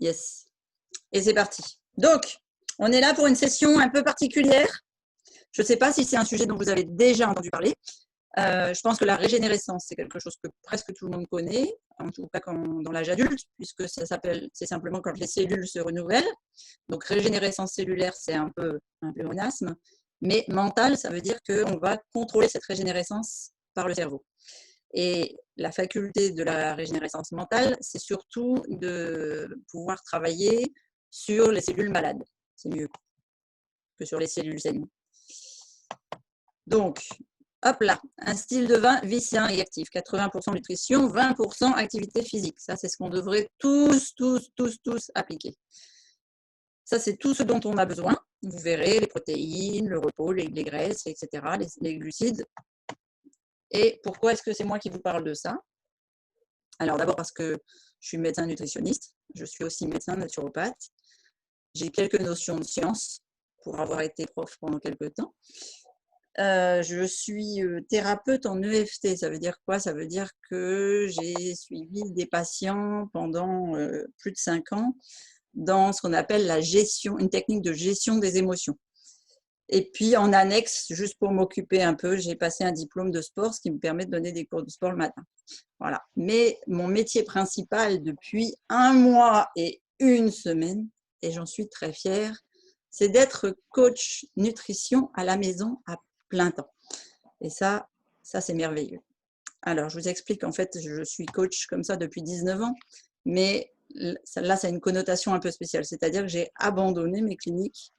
Yes. Et c'est parti. Donc, on est là pour une session un peu particulière. Je ne sais pas si c'est un sujet dont vous avez déjà entendu parler. Je pense que la régénérescence, c'est quelque chose que presque tout le monde connaît, en tout cas dans l'âge adulte, puisque c'est simplement quand les cellules se renouvellent. Donc, régénérescence cellulaire, c'est un peu un pléonasme. Mais mental, ça veut dire qu'on va contrôler cette régénérescence par le cerveau. Et la faculté de la régénérescence mentale, c'est surtout de pouvoir travailler sur les cellules malades. C'est mieux que sur les cellules saines. Donc, hop là, un style de vie sain et actif. 80% nutrition, 20% activité physique. Ça, c'est ce qu'on devrait tous appliquer. Ça, c'est tout ce dont on a besoin. Vous verrez les protéines, le repos, les graisses, etc., les glucides. Et pourquoi est-ce que c'est moi qui vous parle de ça? Alors d'abord parce que je suis médecin nutritionniste, je suis aussi médecin naturopathe. J'ai quelques notions de science pour avoir été prof pendant quelques temps. Je suis thérapeute en EFT. Ça veut dire quoi? Ça veut dire que j'ai suivi des patients pendant plus de 5 ans dans ce qu'on appelle la gestion, une technique de gestion des émotions. Et puis, en annexe, juste pour m'occuper un peu, j'ai passé un diplôme de sport, ce qui me permet de donner des cours de sport le matin. Voilà. Mais mon métier principal depuis 1 mois et 1 semaine, et j'en suis très fière, c'est d'être coach nutrition à la maison à plein temps. Et ça c'est merveilleux. Alors, je vous explique, en fait, je suis coach comme ça depuis 19 ans, mais là, ça a une connotation un peu spéciale, c'est-à-dire que j'ai abandonné mes cliniques.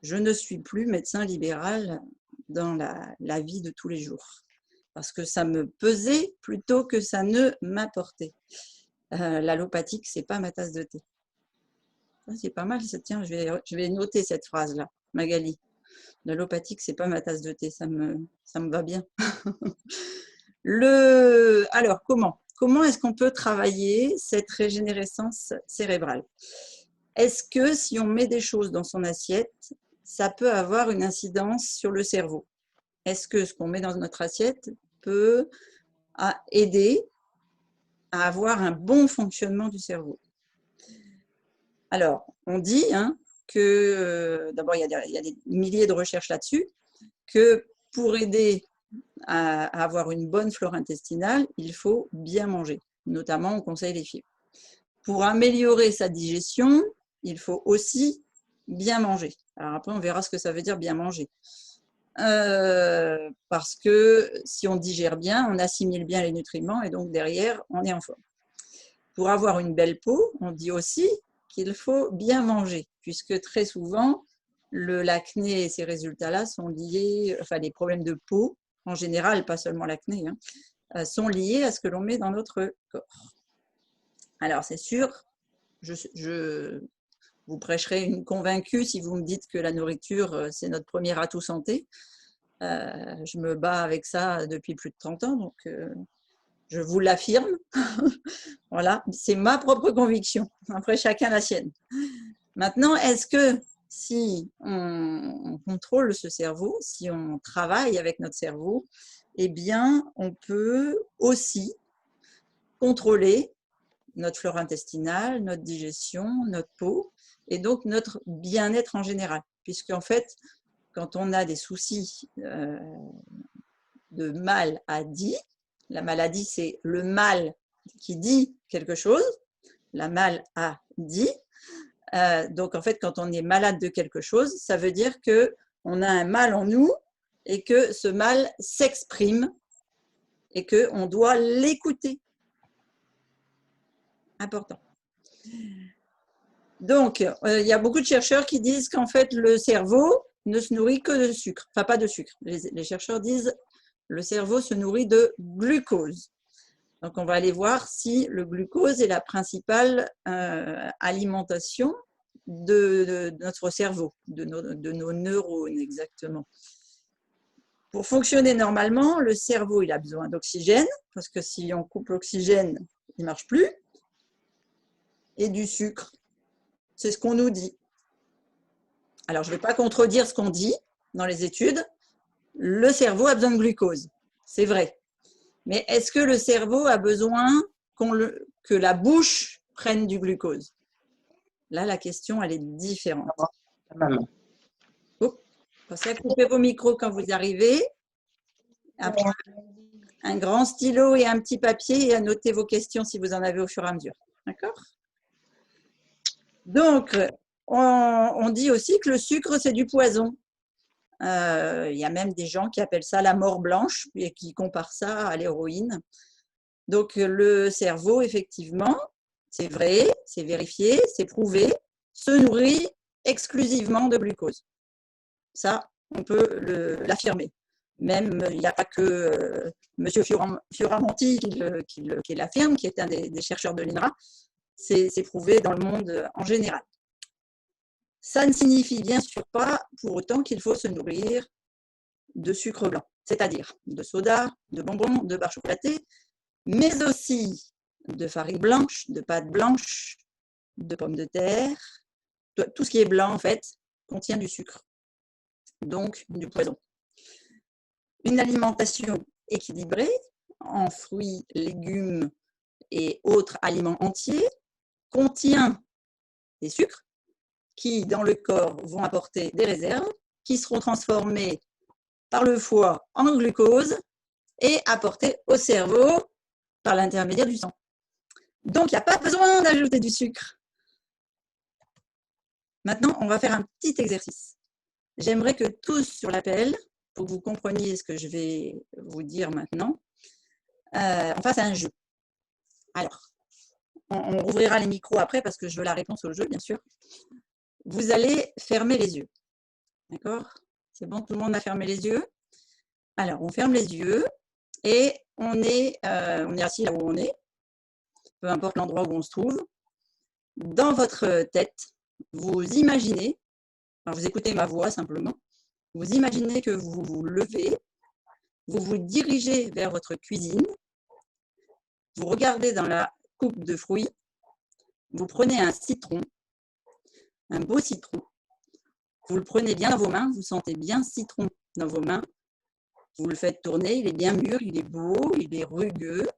Je ne suis plus médecin libéral dans la vie de tous les jours parce que ça me pesait plutôt que ça ne m'apportait. L'allopathique, c'est pas ma tasse de thé. C'est pas mal, tiens, je vais noter cette phrase-là, Magali. L'allopathique, c'est pas ma tasse de thé, ça me va bien. Alors, comment est-ce qu'on peut travailler cette régénérescence cérébrale? Est-ce que si on met des choses dans son assiette, ça peut avoir une incidence sur le cerveau? Est-ce que ce qu'on met dans notre assiette peut aider à avoir un bon fonctionnement du cerveau? Alors, on dit que, d'abord, il y a des milliers de recherches là-dessus, que pour aider à avoir une bonne flore intestinale, il faut bien manger. Notamment, on conseille les fibres. Pour améliorer sa digestion, il faut aussi bien manger. Alors après, on verra ce que ça veut dire bien manger. Parce que si on digère bien, on assimile bien les nutriments et donc derrière, on est en forme. Pour avoir une belle peau, on dit aussi qu'il faut bien manger, puisque très souvent, l'acné et ces résultats-là sont liés, enfin les problèmes de peau, en général, pas seulement l'acné, sont liés à ce que l'on met dans notre corps. Alors c'est sûr, je vous prêcherai une convaincue si vous me dites que la nourriture, c'est notre premier atout santé. Je me bats avec ça depuis plus de 30 ans, donc je vous l'affirme. Voilà, c'est ma propre conviction. Après, chacun la sienne. Maintenant, est-ce que si on contrôle ce cerveau, si on travaille avec notre cerveau, eh bien, on peut aussi contrôler notre flore intestinale, notre digestion, notre peau, et donc notre bien-être en général. Puisqu'en fait, quand on a des soucis de mal à dire, la maladie, c'est le mal qui dit quelque chose, la mal a dit. Donc, en fait, quand on est malade de quelque chose, ça veut dire qu'on a un mal en nous et que ce mal s'exprime et qu'on doit l'écouter. Important. Donc, il y a beaucoup de chercheurs qui disent qu'en fait, le cerveau ne se nourrit que de sucre. Enfin, pas de sucre. Les chercheurs disent le cerveau se nourrit de glucose. Donc, on va aller voir si le glucose est la principale alimentation de notre cerveau, de nos neurones exactement. Pour fonctionner normalement, le cerveau il a besoin d'oxygène, parce que si on coupe l'oxygène, il ne marche plus, et du sucre. C'est ce qu'on nous dit. Alors, je ne vais pas contredire ce qu'on dit dans les études. Le cerveau a besoin de glucose, c'est vrai. Mais est-ce que le cerveau a besoin que la bouche prenne du glucose? Là, la question, elle est différente. Maman. Pensez à couper vos micros quand vous arrivez. Après, un grand stylo et un petit papier et à noter vos questions si vous en avez au fur et à mesure. D'accord? Donc, on dit aussi que le sucre, c'est du poison. Il y a même des gens qui appellent ça la mort blanche et qui comparent ça à l'héroïne. Donc, le cerveau, effectivement, c'est vrai, c'est vérifié, c'est prouvé, se nourrit exclusivement de glucose. Ça, on peut l'affirmer. Même, il n'y a pas que M. Fioramonti qui l'affirme, qui est un des chercheurs de l'INRA. C'est prouvé dans le monde en général. Ça ne signifie bien sûr pas pour autant qu'il faut se nourrir de sucre blanc, c'est-à-dire de soda, de bonbons, de barres chocolatées, mais aussi de farine blanche, de pâte blanche, de pommes de terre. Tout ce qui est blanc, en fait, contient du sucre, donc du poison. Une alimentation équilibrée en fruits, légumes et autres aliments entiers contient des sucres qui, dans le corps, vont apporter des réserves qui seront transformées par le foie en glucose et apportées au cerveau par l'intermédiaire du sang. Donc, il n'y a pas besoin d'ajouter du sucre. Maintenant, on va faire un petit exercice. J'aimerais que tous sur l'appel, pour que vous compreniez ce que je vais vous dire maintenant, on fasse un jeu. Alors, on rouvrira les micros après parce que je veux la réponse au jeu, bien sûr. Vous allez fermer les yeux. D'accord? C'est bon, tout le monde a fermé les yeux? Alors, on ferme les yeux et on est assis là où on est, peu importe l'endroit où on se trouve. Dans votre tête, vous imaginez, alors vous écoutez ma voix simplement, vous imaginez que vous vous levez, vous vous dirigez vers votre cuisine, vous regardez dans la coupe de fruits, vous prenez un citron, un beau citron, vous le prenez bien dans vos mains, vous sentez bien le citron dans vos mains, vous le faites tourner, il est bien mûr, il est beau, il est rugueux.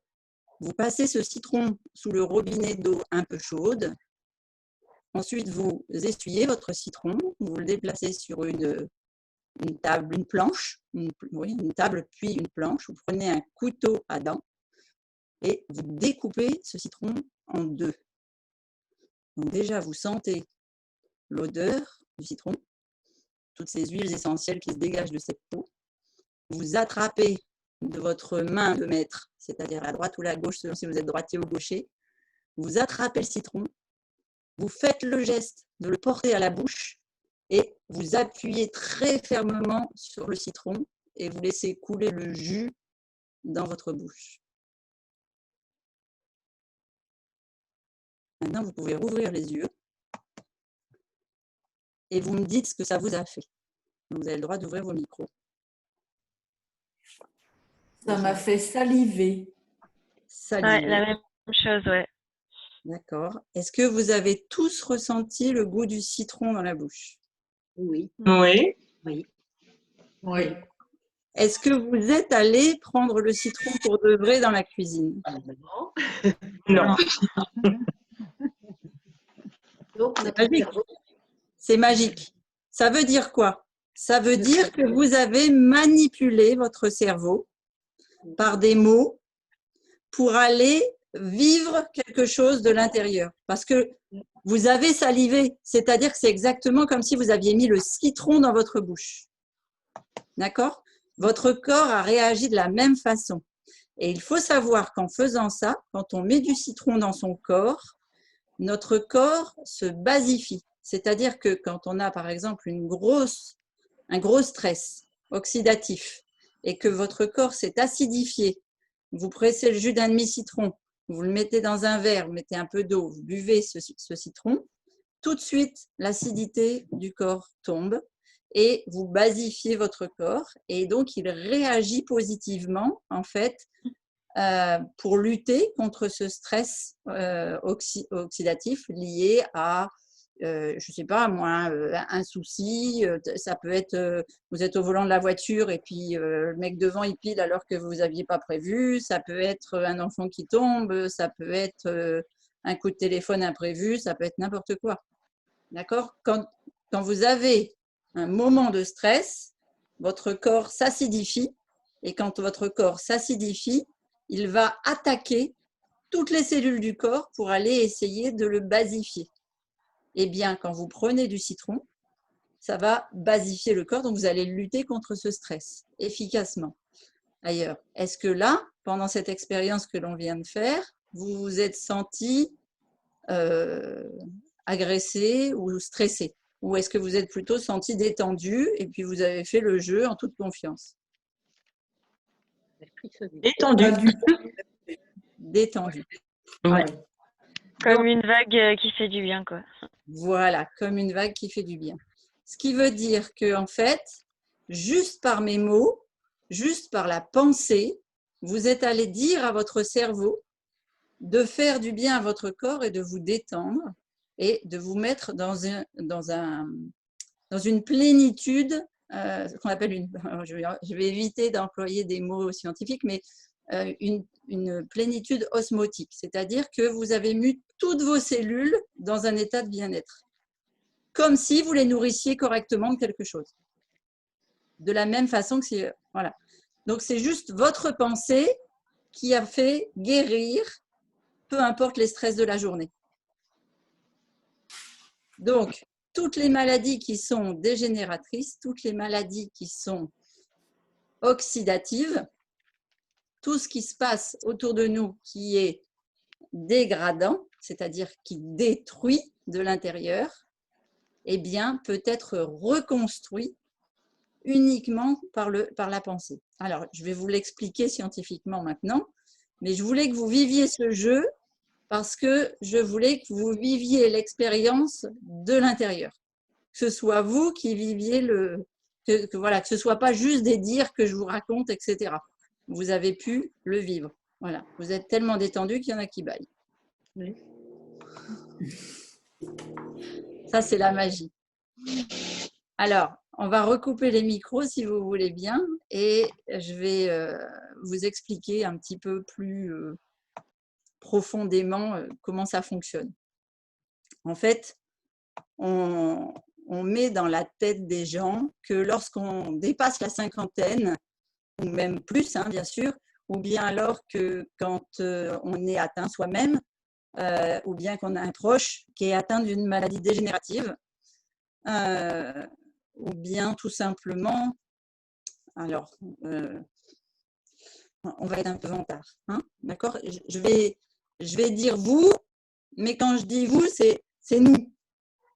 Vous passez ce citron sous le robinet d'eau un peu chaude. Ensuite, vous essuyez votre citron, vous le déplacez sur une table, une planche, une table puis une planche. Vous prenez un couteau à dents et vous découpez ce citron en deux. Donc déjà, vous sentez l'odeur du citron, toutes ces huiles essentielles qui se dégagent de cette peau. Vous attrapez de votre main de maître, c'est-à-dire à droite ou à la gauche, selon si vous êtes droitier ou gaucher, vous attrapez le citron, vous faites le geste de le porter à la bouche et vous appuyez très fermement sur le citron et vous laissez couler le jus dans votre bouche. Maintenant, vous pouvez rouvrir les yeux et vous me dites ce que ça vous a fait. Donc, vous avez le droit d'ouvrir vos micros. Ça m'a fait saliver. Saliver. Ouais, la même chose, ouais. D'accord. Est-ce que vous avez tous ressenti le goût du citron dans la bouche? Oui. Oui. Oui. Oui. Est-ce que vous êtes allé prendre le citron pour de vrai dans la cuisine? Non. Donc, C'est notre magique. cerveau, C'est magique. Ça veut dire quoi? Ça veut dire que vous avez manipulé votre cerveau par des mots pour aller vivre quelque chose de l'intérieur. Parce que vous avez salivé, c'est-à-dire que c'est exactement comme si vous aviez mis le citron dans votre bouche. D'accord? Votre corps a réagi de la même façon. Et il faut savoir qu'en faisant ça, quand on met du citron dans son corps, notre corps se basifie. C'est-à-dire que quand on a par exemple un gros stress oxydatif et que votre corps s'est acidifié, vous pressez le jus d'un demi-citron, vous le mettez dans un verre, vous mettez un peu d'eau, vous buvez ce citron, tout de suite l'acidité du corps tombe et vous basifiez votre corps et donc il réagit positivement en fait pour lutter contre ce stress oxydatif lié à je ne sais pas moi, un souci, ça peut être, vous êtes au volant de la voiture et puis le mec devant il pile alors que vous n'aviez pas prévu, ça peut être un enfant qui tombe, ça peut être un coup de téléphone imprévu, ça peut être n'importe quoi. D'accord? Quand vous avez un moment de stress, votre corps s'acidifie. Et quand votre corps s'acidifie, il va attaquer toutes les cellules du corps pour aller essayer de le basifier. Eh bien, quand vous prenez du citron, ça va basifier le corps, donc vous allez lutter contre ce stress efficacement. Ailleurs, est-ce que là, pendant cette expérience que l'on vient de faire, vous vous êtes senti agressé ou stressé? Ou est-ce que vous êtes plutôt senti détendu et puis vous avez fait le jeu en toute confiance? Détendu. Pas du tout. Détendu. Ouais. Comme une vague qui fait du bien, quoi. Voilà, comme une vague qui fait du bien. Ce qui veut dire que, en fait, juste par mes mots, juste par la pensée, vous êtes allé dire à votre cerveau de faire du bien à votre corps et de vous détendre et de vous mettre dans une plénitude, ce qu'on appelle je vais éviter d'employer des mots scientifiques, mais une plénitude osmotique, c'est-à-dire que vous avez mis toutes vos cellules dans un état de bien-être, comme si vous les nourrissiez correctement de quelque chose. De la même façon que c'est… Voilà. Donc, c'est juste votre pensée qui a fait guérir, peu importe les stress de la journée. Donc, toutes les maladies qui sont dégénératrices, toutes les maladies qui sont oxydatives, tout ce qui se passe autour de nous qui est dégradant, c'est-à-dire qui détruit de l'intérieur, eh bien, peut être reconstruit uniquement par la pensée. Alors, je vais vous l'expliquer scientifiquement maintenant, mais je voulais que vous viviez ce jeu parce que je voulais que vous viviez l'expérience de l'intérieur. Que ce soit vous qui viviez que ce ne soit pas juste des dires que je vous raconte, etc. Vous avez pu le vivre. Voilà. Vous êtes tellement détendu qu'il y en a qui bâillent. Oui. Ça, c'est la magie. Alors, on va recouper les micros si vous voulez bien et je vais vous expliquer un petit peu plus profondément comment ça fonctionne. En fait, on met dans la tête des gens que lorsqu'on dépasse la cinquantaine, ou même plus, hein, bien sûr, ou bien alors que quand on est atteint soi-même, ou bien qu'on a un proche qui est atteint d'une maladie dégénérative, ou bien tout simplement, alors, on va être un peu vantard, hein, d'accord? Je vais dire vous, mais quand je dis vous, c'est nous,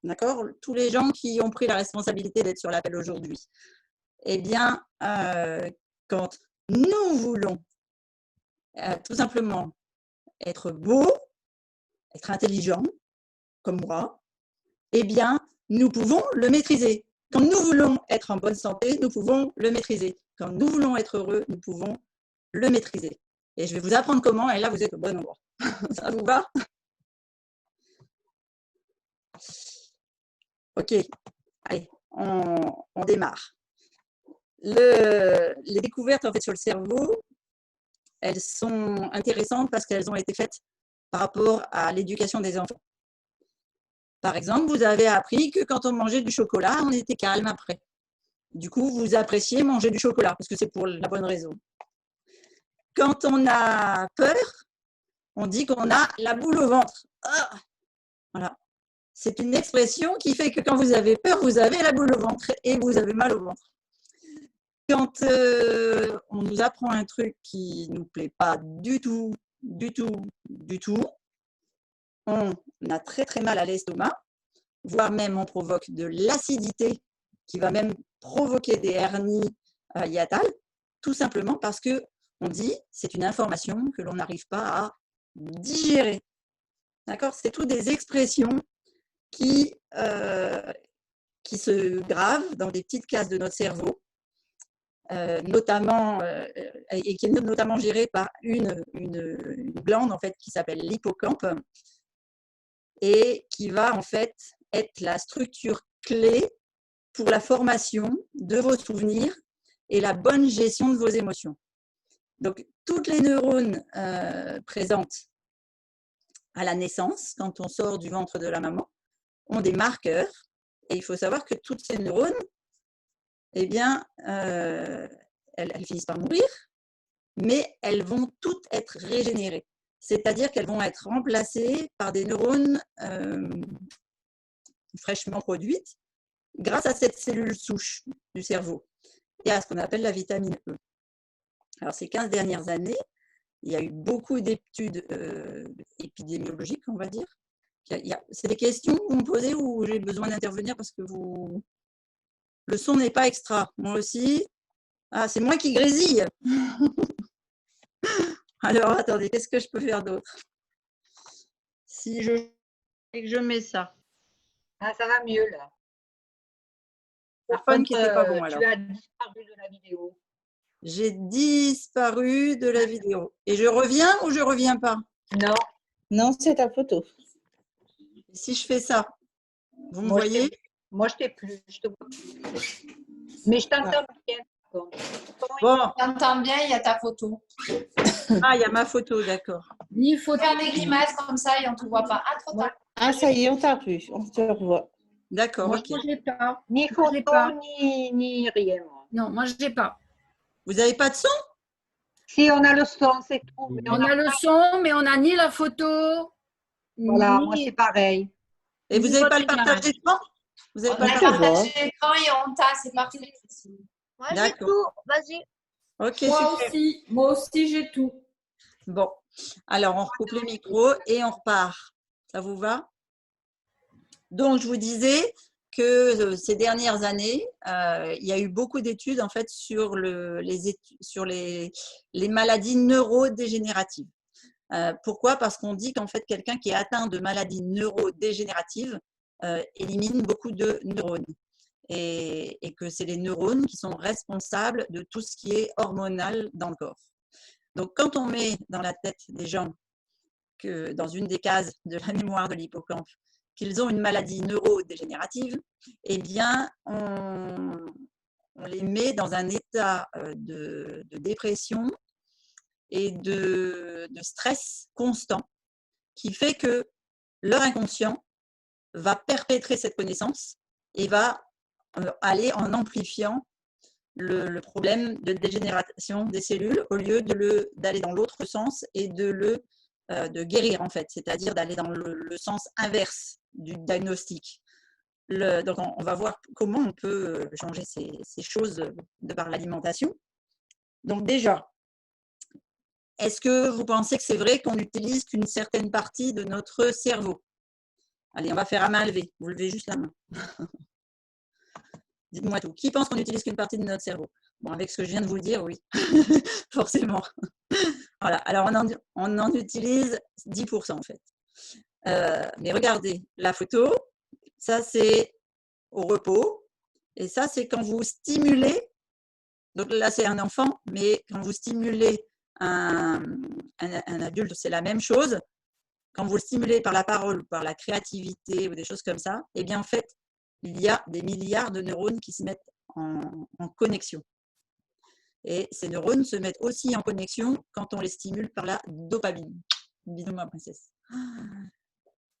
d'accord? Tous les gens qui ont pris la responsabilité d'être sur l'appel aujourd'hui. Eh bien, quand nous voulons tout simplement être beau, être intelligent, comme moi, eh bien, nous pouvons le maîtriser. Quand nous voulons être en bonne santé, nous pouvons le maîtriser. Quand nous voulons être heureux, nous pouvons le maîtriser. Et je vais vous apprendre comment, et là, vous êtes au bon endroit. Ça vous va? Ok, allez, on démarre. Les découvertes en fait, sur le cerveau, elles sont intéressantes parce qu'elles ont été faites par rapport à l'éducation des enfants. Par exemple, vous avez appris que quand on mangeait du chocolat, on était calme après. Du coup, vous appréciez manger du chocolat parce que c'est pour la bonne raison. Quand on a peur, on dit qu'on a la boule au ventre. Ah, voilà. C'est une expression qui fait que quand vous avez peur, vous avez la boule au ventre et vous avez mal au ventre. Quand on nous apprend un truc qui ne nous plaît pas du tout, on a très très mal à l'estomac, voire même on provoque de l'acidité qui va même provoquer des hernies hiatales, tout simplement parce que on dit c'est une information que l'on n'arrive pas à digérer. D'accord? C'est toutes des expressions qui se gravent dans des petites cases de notre cerveau, notamment et qui est notamment gérée par une glande en fait qui s'appelle l'hippocampe et qui va en fait être la structure clé pour la formation de vos souvenirs et la bonne gestion de vos émotions. Donc, toutes les neurones présentes à la naissance, quand on sort du ventre de la maman, ont des marqueurs. Et il faut savoir que toutes ces neurones, eh bien, elles finissent par mourir, mais elles vont toutes être régénérées. C'est-à-dire qu'elles vont être remplacées par des neurones fraîchement produites grâce à cette cellule souche du cerveau et à ce qu'on appelle la vitamine E. Alors, ces 15 dernières années, il y a eu beaucoup d'études épidémiologiques, on va dire. C'est des questions que vous me posez ou j'ai besoin d'intervenir parce que le son n'est pas extra. Moi aussi. Ah, c'est moi qui grésille. Alors, attendez, qu'est-ce que je peux faire d'autre? Si je mets ça. Ah, ça va mieux là. Par contre, qui n'était pas bon alors. Tu as disparu de la vidéo. J'ai disparu de la vidéo. Et je reviens ou je reviens pas? Non. Non, c'est ta photo. Si je fais ça, vous me Moi, voyez? Moi, je t'ai plus. Je te vois plus. Mais je t'entends bien. Bon, T'entends bien, il y a ta photo. ah, il y a ma photo, d'accord. Il faut faire des grimaces comme ça et on ne te voit pas. Ah, trop tard. Ah, ça y est, on t'a vu. On te revoit. D'accord, Moi, ok. je n'ai pas. Ni Moi, j'ai photo, pas. ni rien. Moi. Non, moi, je n'ai pas. Vous n'avez pas de son? Si on a le son, c'est tout. Mais On a le son, mais on n'a ni la photo. Voilà, ni- moi, c'est pareil. Et vous ni n'avez pas votre le partage image. d'écran? Vous avez On pas le a partage partagé l'écran et on t'a, c'est parti. Moi, j'ai D'accord. tout. Vas-y. Ok, Moi super. aussi, moi aussi, j'ai tout. Bon, alors on recoupe les micros et on repart. Ça vous va? Donc, je vous disais que ces dernières années, il y a eu beaucoup d'études en fait sur les maladies neurodégénératives. Pourquoi? Parce qu'on dit qu'en fait, quelqu'un qui est atteint de maladies neurodégénératives élimine beaucoup de neurones. Et que c'est les neurones qui sont responsables de tout ce qui est hormonal dans le corps. Donc, quand on met dans la tête des gens que dans une des cases de la mémoire de l'hippocampe, qu'ils ont une maladie neurodégénérative, eh bien, on les met dans un état de dépression et de stress constant qui fait que leur inconscient va perpétrer cette connaissance et va aller en amplifiant le problème de dégénération des cellules au lieu d'aller dans l'autre sens et de guérir en fait, c'est-à-dire d'aller dans le sens inverse du diagnostic. Donc on va voir comment on peut changer ces choses de par l'alimentation. Donc déjà, est-ce que vous pensez que c'est vrai qu'on n'utilise qu'une certaine partie de notre cerveau? Allez, on va faire à main levée. Vous levez juste la main. Dites-moi tout. Qui pense qu'on n'utilise qu'une partie de notre cerveau? Bon, avec ce que je viens de vous dire, oui, forcément. Voilà, alors on en utilise 10% en fait. Mais regardez, la photo, ça c'est au repos, et ça c'est quand vous stimulez, donc là c'est un enfant, mais quand vous stimulez un adulte, c'est la même chose. Quand vous le stimulez par la parole, par la créativité ou des choses comme ça, eh bien en fait, il y a des milliards de neurones qui se mettent en connexion. Et ces neurones se mettent aussi en connexion quand on les stimule par la dopamine. Bisous ma princesse.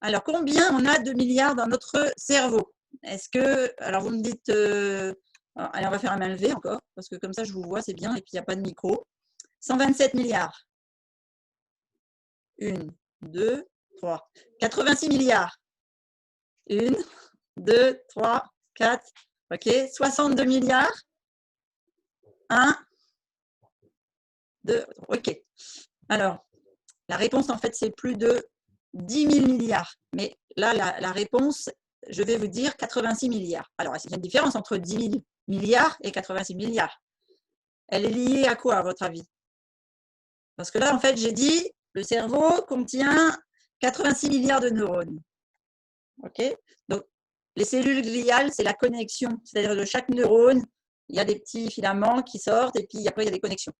Alors, combien on a de milliards dans notre cerveau? Est-ce que, alors vous me dites, allez, on va faire un main levée encore, parce que comme ça je vous vois, c'est bien, et puis il n'y a pas de micro. 127 milliards. 1, 2, 3. 86 milliards. 1, 2, 3, 4. OK. 62 milliards. 1, 2, OK. Alors, la réponse, en fait, c'est plus de 10 000 milliards. Mais là, la réponse, je vais vous dire 86 milliards. Alors, il y a une différence entre 10 000 milliards et 86 milliards. Elle est liée à quoi, à votre avis? Parce que là, en fait, j'ai dit, le cerveau contient 86 milliards de neurones. OK? Donc, les cellules gliales, c'est la connexion. C'est-à-dire que de chaque neurone, il y a des petits filaments qui sortent et puis après, il y a des connexions.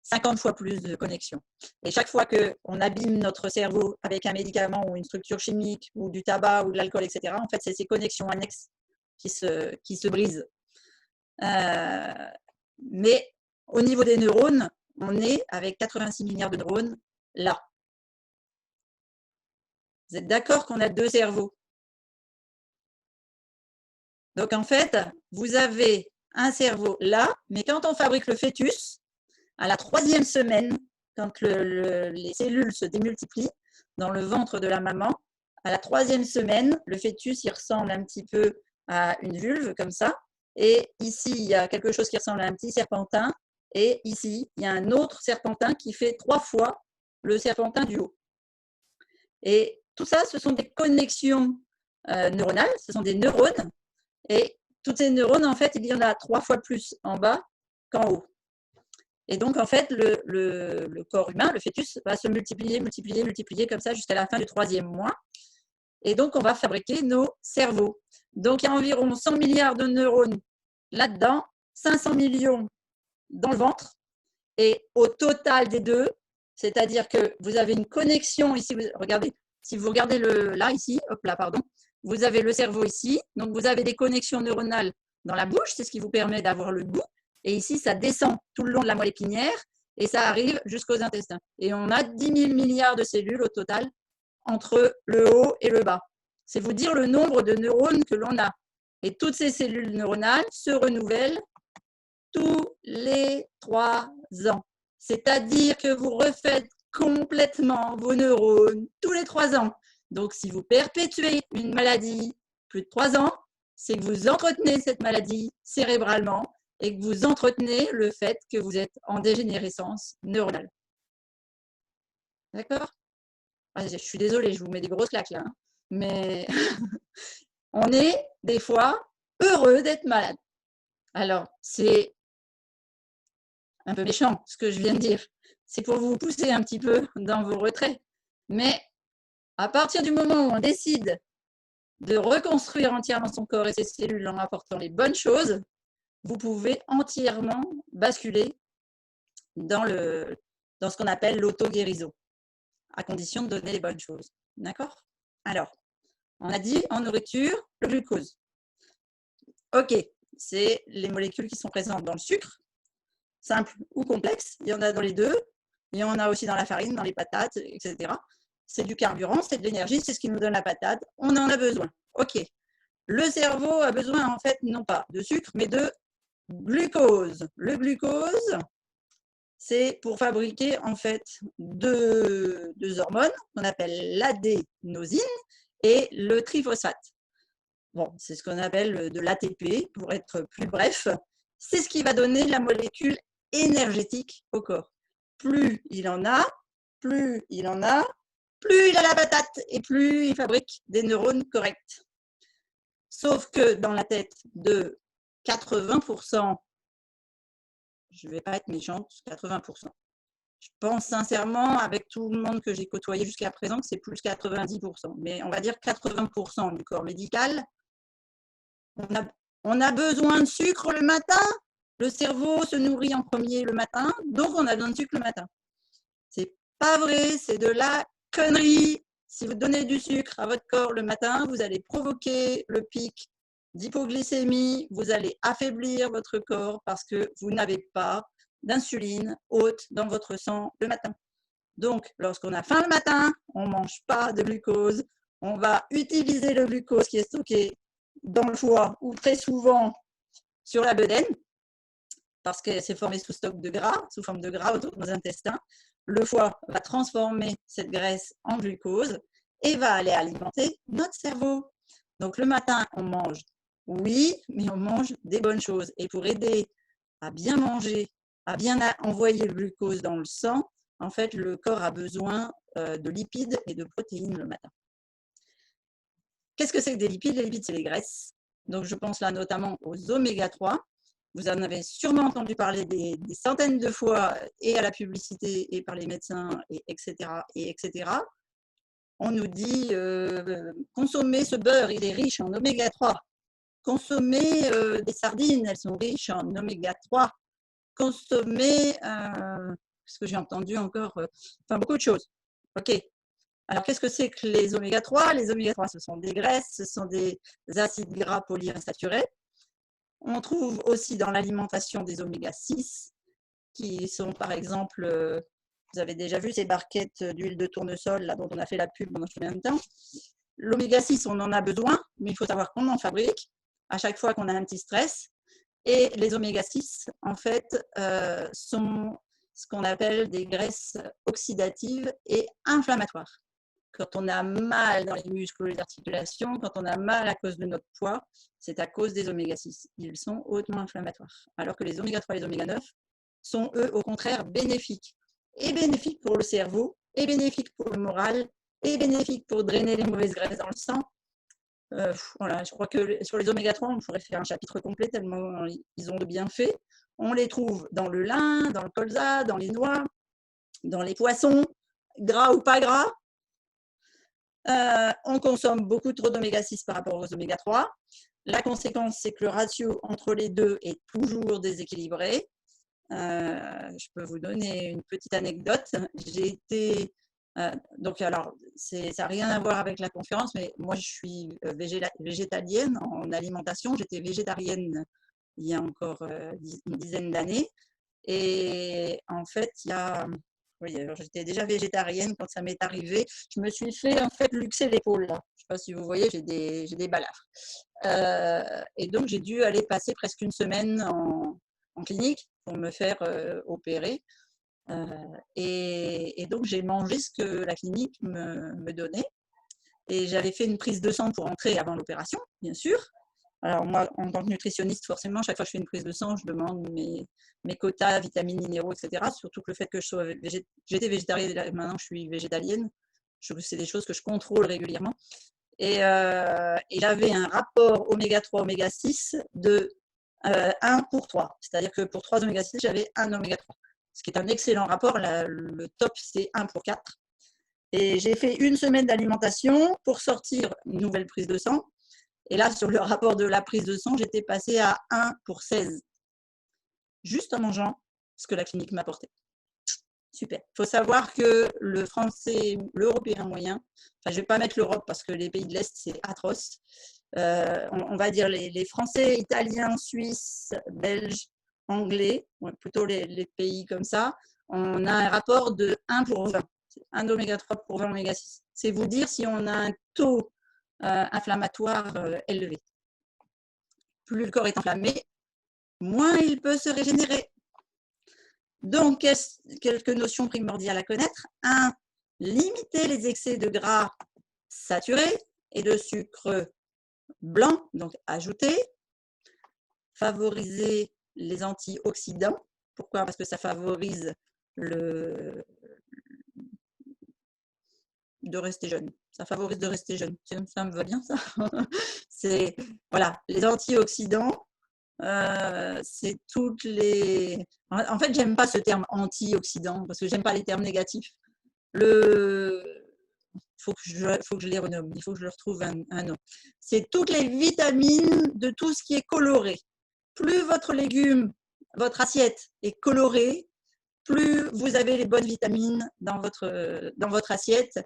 50 fois plus de connexions. Et chaque fois qu'on abîme notre cerveau avec un médicament ou une structure chimique ou du tabac ou de l'alcool, etc., en fait, c'est ces connexions annexes qui se brisent. Mais au niveau des neurones, on est avec 86 milliards de neurones là. Vous êtes d'accord qu'on a deux cerveaux? Donc, en fait, vous avez un cerveau là, mais quand on fabrique le fœtus, à la 3e semaine, quand les cellules se démultiplient dans le ventre de la maman, à la 3e semaine, le fœtus, il ressemble un petit peu à une vulve, comme ça. Et ici, il y a quelque chose qui ressemble à un petit serpentin. Et ici, il y a un autre serpentin qui fait 3 fois le serpentin du haut. Et tout ça, ce sont des connexions neuronales, ce sont des neurones. Et toutes ces neurones, en fait, il y en a 3 fois plus en bas qu'en haut. Et donc, en fait, le corps humain, le fœtus, va se multiplier, multiplier, multiplier comme ça jusqu'à la fin du 3e mois. Et donc, on va fabriquer nos cerveaux. Donc, il y a environ 100 milliards de neurones là-dedans, 500 millions dans le ventre. Et au total des deux, c'est-à-dire que vous avez une connexion ici, regardez, si vous regardez là, ici, hop là, pardon, vous avez le cerveau ici, donc vous avez des connexions neuronales dans la bouche, c'est ce qui vous permet d'avoir le goût. Et ici, ça descend tout le long de la moelle épinière et ça arrive jusqu'aux intestins. Et on a 10 000 milliards de cellules au total entre le haut et le bas. C'est vous dire le nombre de neurones que l'on a. Et toutes ces cellules neuronales se renouvellent tous les 3 ans. C'est-à-dire que vous refaites complètement vos neurones tous les 3 ans. Donc, si vous perpétuez une maladie plus de 3 ans, c'est que vous entretenez cette maladie cérébralement et que vous entretenez le fait que vous êtes en dégénérescence neuronale. D'accord? Je suis désolée, je vous mets des grosses claques là. Mais on est des fois heureux d'être malade. Alors, c'est un peu méchant ce que je viens de dire. C'est pour vous pousser un petit peu dans vos retraits. Mais à partir du moment où on décide de reconstruire entièrement son corps et ses cellules en apportant les bonnes choses, vous pouvez entièrement basculer dans ce qu'on appelle l'auto-guérison, à condition de donner les bonnes choses. D'accord? Alors, on a dit en nourriture, le glucose. Ok, c'est les molécules qui sont présentes dans le sucre, simple ou complexe. Il y en a dans les deux. Il y en a aussi dans la farine, dans les patates, etc. C'est du carburant, c'est de l'énergie, c'est ce qui nous donne la patate. On en a besoin. Ok. Le cerveau a besoin, en fait, non pas de sucre, mais de glucose. Le glucose, c'est pour fabriquer, en fait, deux hormones qu'on appelle l'adénosine et le triphosphate. Bon, c'est ce qu'on appelle de l'ATP, pour être plus bref. C'est ce qui va donner la molécule énergétique au corps. Plus il en a, plus il a la patate et plus il fabrique des neurones corrects. Sauf que dans la tête de 80%, je ne vais pas être méchante, 80%. Je pense sincèrement, avec tout le monde que j'ai côtoyé jusqu'à présent, que c'est plus 90%. Mais on va dire 80% du corps médical. On a besoin de sucre le matin. Le cerveau se nourrit en premier le matin, donc on a besoin de sucre le matin. C'est pas vrai, c'est de la connerie. Si vous donnez du sucre à votre corps le matin, vous allez provoquer le pic d'hypoglycémie, vous allez affaiblir votre corps parce que vous n'avez pas d'insuline haute dans votre sang le matin. Donc, lorsqu'on a faim le matin, on ne mange pas de glucose. On va utiliser le glucose qui est stocké dans le foie ou très souvent sur la bedaine parce que c'est formé sous forme de gras autour de nos intestins. Le foie va transformer cette graisse en glucose et va aller alimenter notre cerveau. Donc, le matin, on mange, oui, mais on mange des bonnes choses. Et pour aider à bien manger, à bien envoyer le glucose dans le sang, en fait, le corps a besoin de lipides et de protéines le matin. Qu'est-ce que c'est que des lipides? Les lipides, c'est les graisses. Donc, je pense là notamment aux oméga 3. Vous en avez sûrement entendu parler des centaines de fois et à la publicité et par les médecins, etc. On nous dit consommez ce beurre, il est riche en oméga 3. Consommez des sardines, elles sont riches en oméga 3. Consommez, ce que j'ai entendu encore, enfin beaucoup de choses. Ok. Alors, qu'est-ce que c'est que les oméga 3? Les oméga 3, ce sont des graisses, ce sont des acides gras polyinsaturés. On trouve aussi dans l'alimentation des oméga 6, qui sont par exemple, vous avez déjà vu ces barquettes d'huile de tournesol là, dont on a fait la pub pendant combien de temps. L'oméga 6, on en a besoin, mais il faut savoir qu'on en fabrique. à chaque fois qu'on a un petit stress. Et les oméga 6, en fait, sont ce qu'on appelle des graisses oxydatives et inflammatoires. Quand on a mal dans les muscles ou les articulations, quand on a mal à cause de notre poids, c'est à cause des oméga 6. Ils sont hautement inflammatoires. Alors que les oméga 3 et les oméga 9 sont, eux, au contraire, bénéfiques. Et bénéfiques pour le cerveau, et bénéfiques pour le moral, et bénéfiques pour drainer les mauvaises graisses dans le sang. Voilà, je crois que sur les oméga 3, on pourrait faire un chapitre complet tellement ils ont de bienfaits. On les trouve dans le lin, dans le colza, dans les noix, dans les poissons, gras ou pas gras. On consomme beaucoup trop d'oméga 6 par rapport aux oméga 3. La conséquence, c'est que le ratio entre les deux est toujours déséquilibré. Je peux vous donner une petite anecdote. J'ai été donc alors, ça n'a rien à voir avec la conférence, mais moi je suis végétalienne en alimentation. J'étais végétarienne il y a encore une dizaine d'années. Et en fait, oui, alors j'étais déjà végétarienne quand ça m'est arrivé. Je me suis fait en fait luxer l'épaule là. Je ne sais pas si vous voyez, j'ai des balafres. Et donc j'ai dû aller passer presque une semaine en clinique pour me faire opérer. Et donc, j'ai mangé ce que la clinique me donnait. Et j'avais fait une prise de sang pour entrer avant l'opération, bien sûr. Alors, moi, en tant que nutritionniste, forcément, chaque fois que je fais une prise de sang, je demande mes quotas, vitamines, minéraux, etc. Surtout que le fait que j'étais végétarienne, maintenant je suis végétalienne. C'est des choses que je contrôle régulièrement. Et j'avais un rapport oméga 3, oméga 6 de 1 pour 3. C'est-à-dire que pour 3 oméga 6, j'avais 1 oméga 3. Ce qui est un excellent rapport. Le top, c'est 1 pour 4. Et j'ai fait une semaine d'alimentation pour sortir une nouvelle prise de sang. Et là, sur le rapport de la prise de sang, j'étais passée à 1 pour 16. Juste en mangeant ce que la clinique m'apportait. Super. Il faut savoir que le français, l'européen moyen, enfin je ne vais pas mettre l'Europe parce que les pays de l'Est, c'est atroce. On va dire les Français, Italiens, Suisses, Belges, Anglais, plutôt les pays comme ça, on a un rapport de 1 pour 20. 1 d'oméga 3 pour 20 oméga 6. C'est vous dire si on a un taux inflammatoire élevé. Plus le corps est enflammé, moins il peut se régénérer. Donc, quelques notions primordiales à connaître. 1. Limiter les excès de gras saturés et de sucre blanc, donc ajouté. Favoriser les antioxydants. Pourquoi? Parce que ça favorise de rester jeune. Ça favorise de rester jeune. Ça me va bien, ça. Voilà, les antioxydants. C'est toutes les... En fait, j'aime pas ce terme antioxydant parce que j'aime pas les termes négatifs. Faut que je les renomme, il faut que je leur trouve un nom. C'est toutes les vitamines de tout ce qui est coloré. Plus votre légume, votre assiette est colorée, plus vous avez les bonnes vitamines dans votre assiette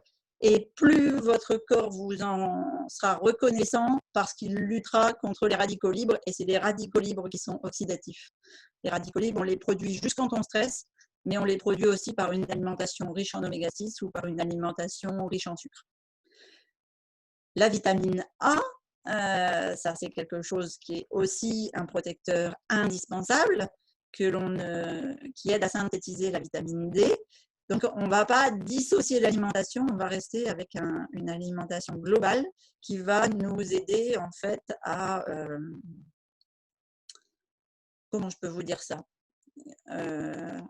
et plus votre corps vous en sera reconnaissant parce qu'il luttera contre les radicaux libres et c'est les radicaux libres qui sont oxydatifs. Les radicaux libres, on les produit juste quand on stresse, mais on les produit aussi par une alimentation riche en oméga 6 ou par une alimentation riche en sucre. La vitamine A, ça c'est quelque chose qui est aussi un protecteur indispensable qui aide à synthétiser la vitamine D. Donc, on ne va pas dissocier l'alimentation, on va rester avec une alimentation globale qui va nous aider en fait à... comment je peux vous dire ça? La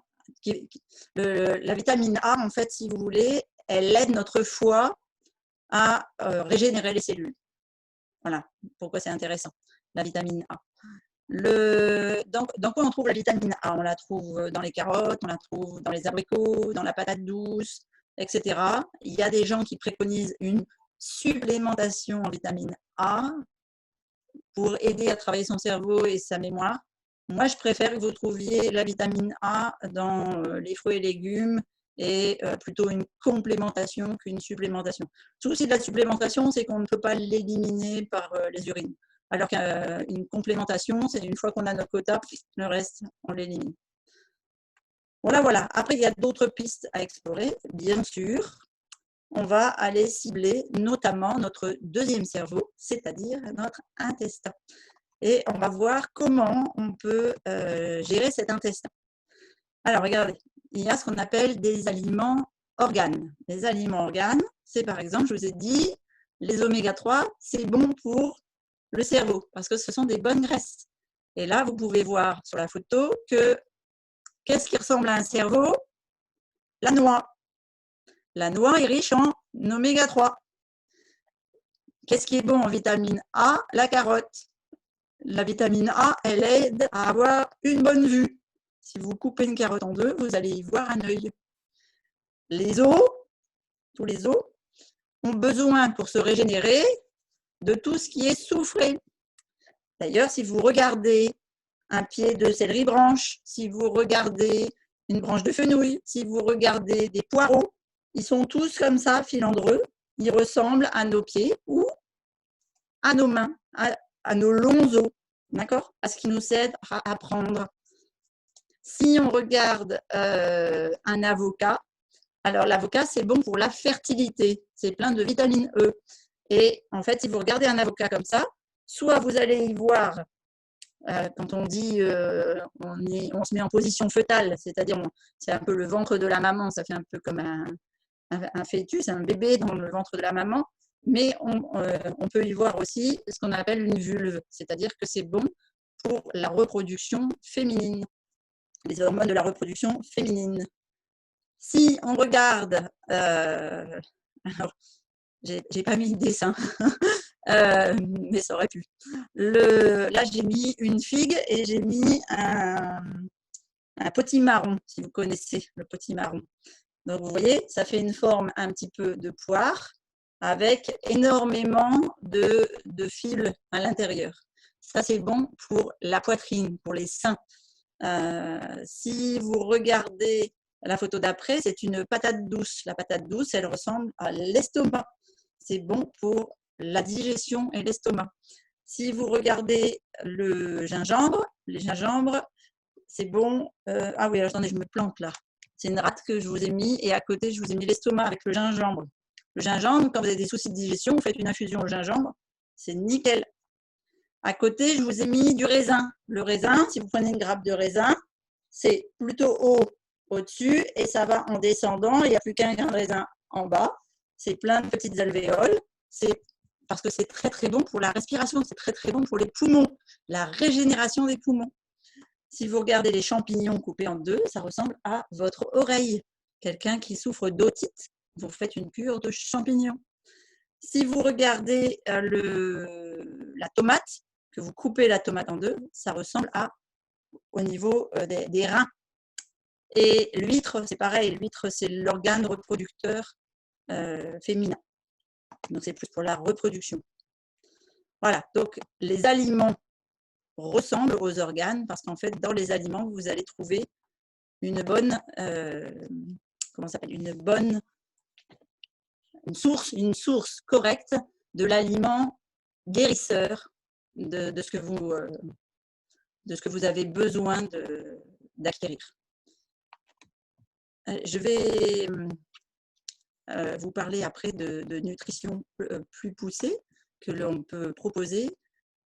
vitamine A, en fait, si vous voulez, elle aide notre foie à régénérer les cellules. Voilà pourquoi c'est intéressant, la vitamine A. Dans quoi on trouve la vitamine A? On la trouve dans les carottes, on la trouve dans les abricots, dans la patate douce, etc. Il y a des gens qui préconisent une supplémentation en vitamine A pour aider à travailler son cerveau et sa mémoire. Moi, je préfère que vous trouviez la vitamine A dans les fruits et légumes et plutôt une complémentation qu'une supplémentation. Le souci de la supplémentation, c'est qu'on ne peut pas l'éliminer par les urines. Alors qu'une complémentation, c'est une fois qu'on a notre quota, le reste, on l'élimine. Voilà. Après, il y a d'autres pistes à explorer, bien sûr. On va aller cibler notamment notre deuxième cerveau, c'est-à-dire notre intestin. et on va voir comment on peut gérer cet intestin. Alors, regardez, il y a ce qu'on appelle des aliments organes. Les aliments organes, c'est par exemple, je vous ai dit, les oméga 3, c'est bon pour le cerveau parce que ce sont des bonnes graisses. Et là, vous pouvez voir sur la photo que qu'est-ce qui ressemble à un cerveau? La noix. La noix est riche en oméga 3. Qu'est-ce qui est bon en vitamine A? La carotte. La vitamine A, elle aide à avoir une bonne vue. Si vous coupez une carotte en deux, vous allez y voir un œil. Les os, tous les os, ont besoin pour se régénérer de tout ce qui est soufré. D'ailleurs, si vous regardez un pied de céleri branche, si vous regardez une branche de fenouil, si vous regardez des poireaux, ils sont tous comme ça, filandreux. Ils ressemblent à nos pieds ou à nos mains, à nos longs os, d'accord? À ce qui nous aide à apprendre. Si on regarde un avocat, alors l'avocat, c'est bon pour la fertilité. C'est plein de vitamine E. Et en fait, si vous regardez un avocat comme ça, soit vous allez y voir, quand on dit on se met en position fœtale, c'est-à-dire c'est un peu le ventre de la maman, ça fait un peu comme un fœtus, un bébé dans le ventre de la maman, mais on peut y voir aussi ce qu'on appelle une vulve, c'est-à-dire que c'est bon pour la reproduction féminine, les hormones de la reproduction féminine. Si on regarde, alors j'ai pas mis de dessin, mais ça aurait pu. Là, j'ai mis une figue et j'ai mis un potimarron, si vous connaissez le potimarron. Donc, vous voyez, ça fait une forme un petit peu de poire avec énormément de fils à l'intérieur. Ça, c'est bon pour la poitrine, pour les seins. Si vous regardez la photo d'après, c'est une patate douce. La patate douce, elle ressemble à l'estomac. C'est bon pour la digestion et l'estomac. Si vous regardez le gingembre, les gingembres, c'est bon. Ah oui, alors, attendez, je me plante là. C'est une rate que je vous ai mis et à côté, je vous ai mis l'estomac avec le gingembre. Le gingembre, quand vous avez des soucis de digestion, vous faites une infusion au gingembre, c'est nickel. À côté, je vous ai mis du raisin. Le raisin, si vous prenez une grappe de raisin, c'est plutôt haut au-dessus et ça va en descendant. Il n'y a plus qu'un grain de raisin en bas. C'est plein de petites alvéoles. C'est parce que c'est très très bon pour la respiration, c'est très très bon pour les poumons, la régénération des poumons. Si vous regardez les champignons coupés en deux, ça ressemble à votre oreille. Quelqu'un qui souffre d'otite, vous faites une cure de champignons. Si vous regardez la tomate, que vous coupez la tomate en deux, ça ressemble au niveau des reins. Et l'huître, c'est pareil, l'huître, c'est l'organe reproducteur féminin. Donc, c'est plus pour la reproduction. Voilà, donc les aliments ressemblent aux organes parce qu'en fait, dans les aliments, vous allez trouver une bonne, une source correcte de l'aliment guérisseur de ce que vous avez besoin d'acquérir. Je vais vous parler après de nutrition plus poussée que l'on peut proposer.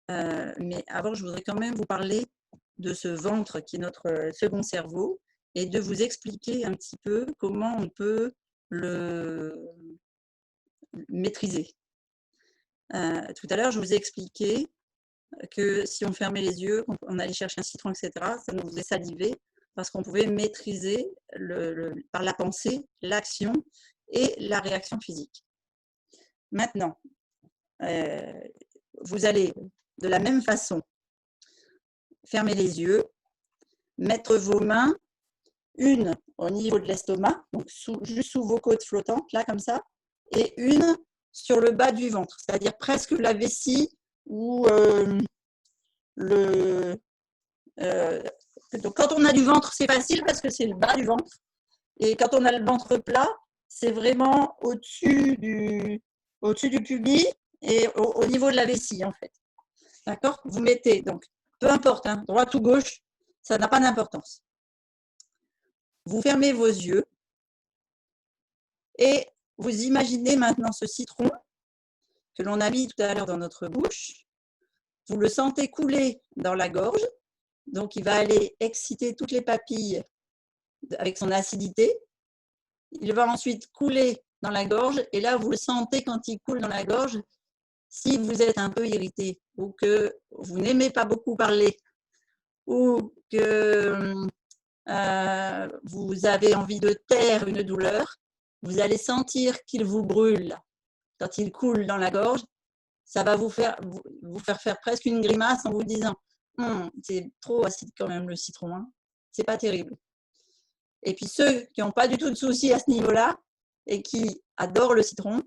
Mais avant, je voudrais quand même vous parler de ce ventre qui est notre second cerveau et de vous expliquer un petit peu comment on peut le maîtriser. Tout à l'heure, je vous ai expliqué que si on fermait les yeux, on allait chercher un citron, etc., ça nous faisait saliver parce qu'on pouvait maîtriser par la pensée, l'action et la réaction physique. Maintenant, vous allez de la même façon fermer les yeux, mettre vos mains, une au niveau de l'estomac, donc juste sous vos côtes flottantes, là comme ça, et une sur le bas du ventre, c'est-à-dire presque la vessie ou donc quand on a du ventre, c'est facile parce que c'est le bas du ventre. Et quand on a le ventre plat, c'est vraiment au-dessus du pubis et au niveau de la vessie, en fait. D'accord? Vous mettez, donc, peu importe, hein, droite ou gauche, ça n'a pas d'importance. Vous fermez vos yeux et vous imaginez maintenant ce citron que l'on a mis tout à l'heure dans notre bouche. vous le sentez couler dans la gorge. Donc, il va aller exciter toutes les papilles avec son acidité. Il va ensuite couler dans la gorge. Et là, vous le sentez quand il coule dans la gorge. Si vous êtes un peu irrité ou que vous n'aimez pas beaucoup parler ou que vous avez envie de taire une douleur, vous allez sentir qu'il vous brûle. Quand il coule dans la gorge, ça va vous faire faire presque une grimace en vous disant c'est trop acide quand même le citron, hein. C'est pas terrible. Et puis ceux qui n'ont pas du tout de soucis à ce niveau-là et qui adorent le citron,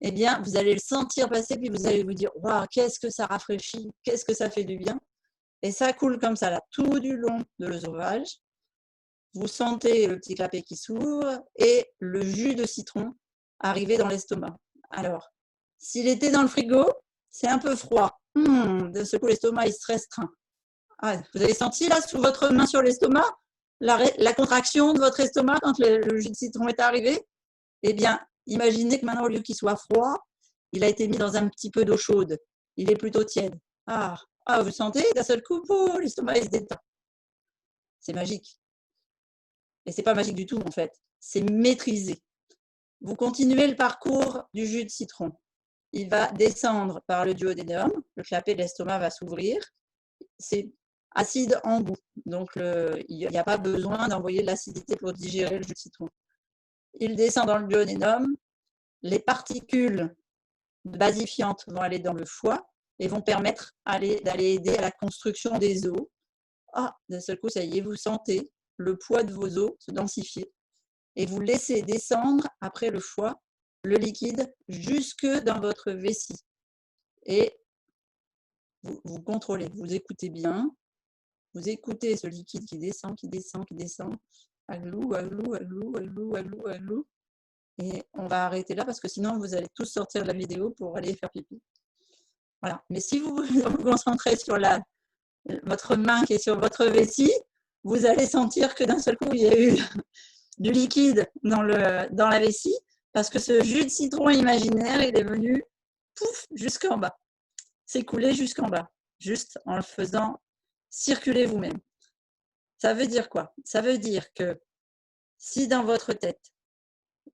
eh bien, vous allez le sentir passer, puis vous allez vous dire waouh, qu'est-ce que ça rafraîchit, qu'est-ce que ça fait du bien. Et ça coule comme ça, là, tout du long de l'œsophage. Vous sentez le petit clapet qui s'ouvre et le jus de citron arriver dans l'estomac. Alors, s'il était dans le frigo, c'est un peu froid. De ce coup, l'estomac, il se restreint. Ah, vous avez senti, là, sous votre main sur l'estomac, la contraction de votre estomac quand le jus de citron est arrivé? Eh bien, imaginez que maintenant, au lieu qu'il soit froid, il a été mis dans un petit peu d'eau chaude. Il est plutôt tiède. Ah, vous sentez, d'un seul coup, l'estomac il se détend. C'est magique. Et ce n'est pas magique du tout, en fait. C'est maîtrisé. Vous continuez le parcours du jus de citron. Il va descendre par le duodénum. Le clapet de l'estomac va s'ouvrir. C'est acide en bout. Donc, il n'y a pas besoin d'envoyer de l'acidité pour digérer le jus de citron. Il descend dans le duodénum. Les particules basifiantes vont aller dans le foie et vont permettre d'aller aider à la construction des os. Ah, d'un seul coup, ça y est, vous sentez le poids de vos os se densifier et vous laissez descendre après le foie le liquide jusque dans votre vessie. Et vous contrôlez, vous écoutez bien, vous écoutez ce liquide qui descend, qui descend, qui descend, aglou, aglou, aglou, aglou, aglou, aglou. Et on va arrêter là parce que sinon vous allez tous sortir de la vidéo pour aller faire pipi. Voilà. Mais si vous vous concentrez sur votre main qui est sur votre vessie, vous allez sentir que d'un seul coup, il y a eu du liquide dans la vessie parce que ce jus de citron imaginaire, il est venu pouf, jusqu'en bas. C'est coulé jusqu'en bas, juste en le faisant circuler vous-même. Ça veut dire quoi? Ça veut dire que si dans votre tête,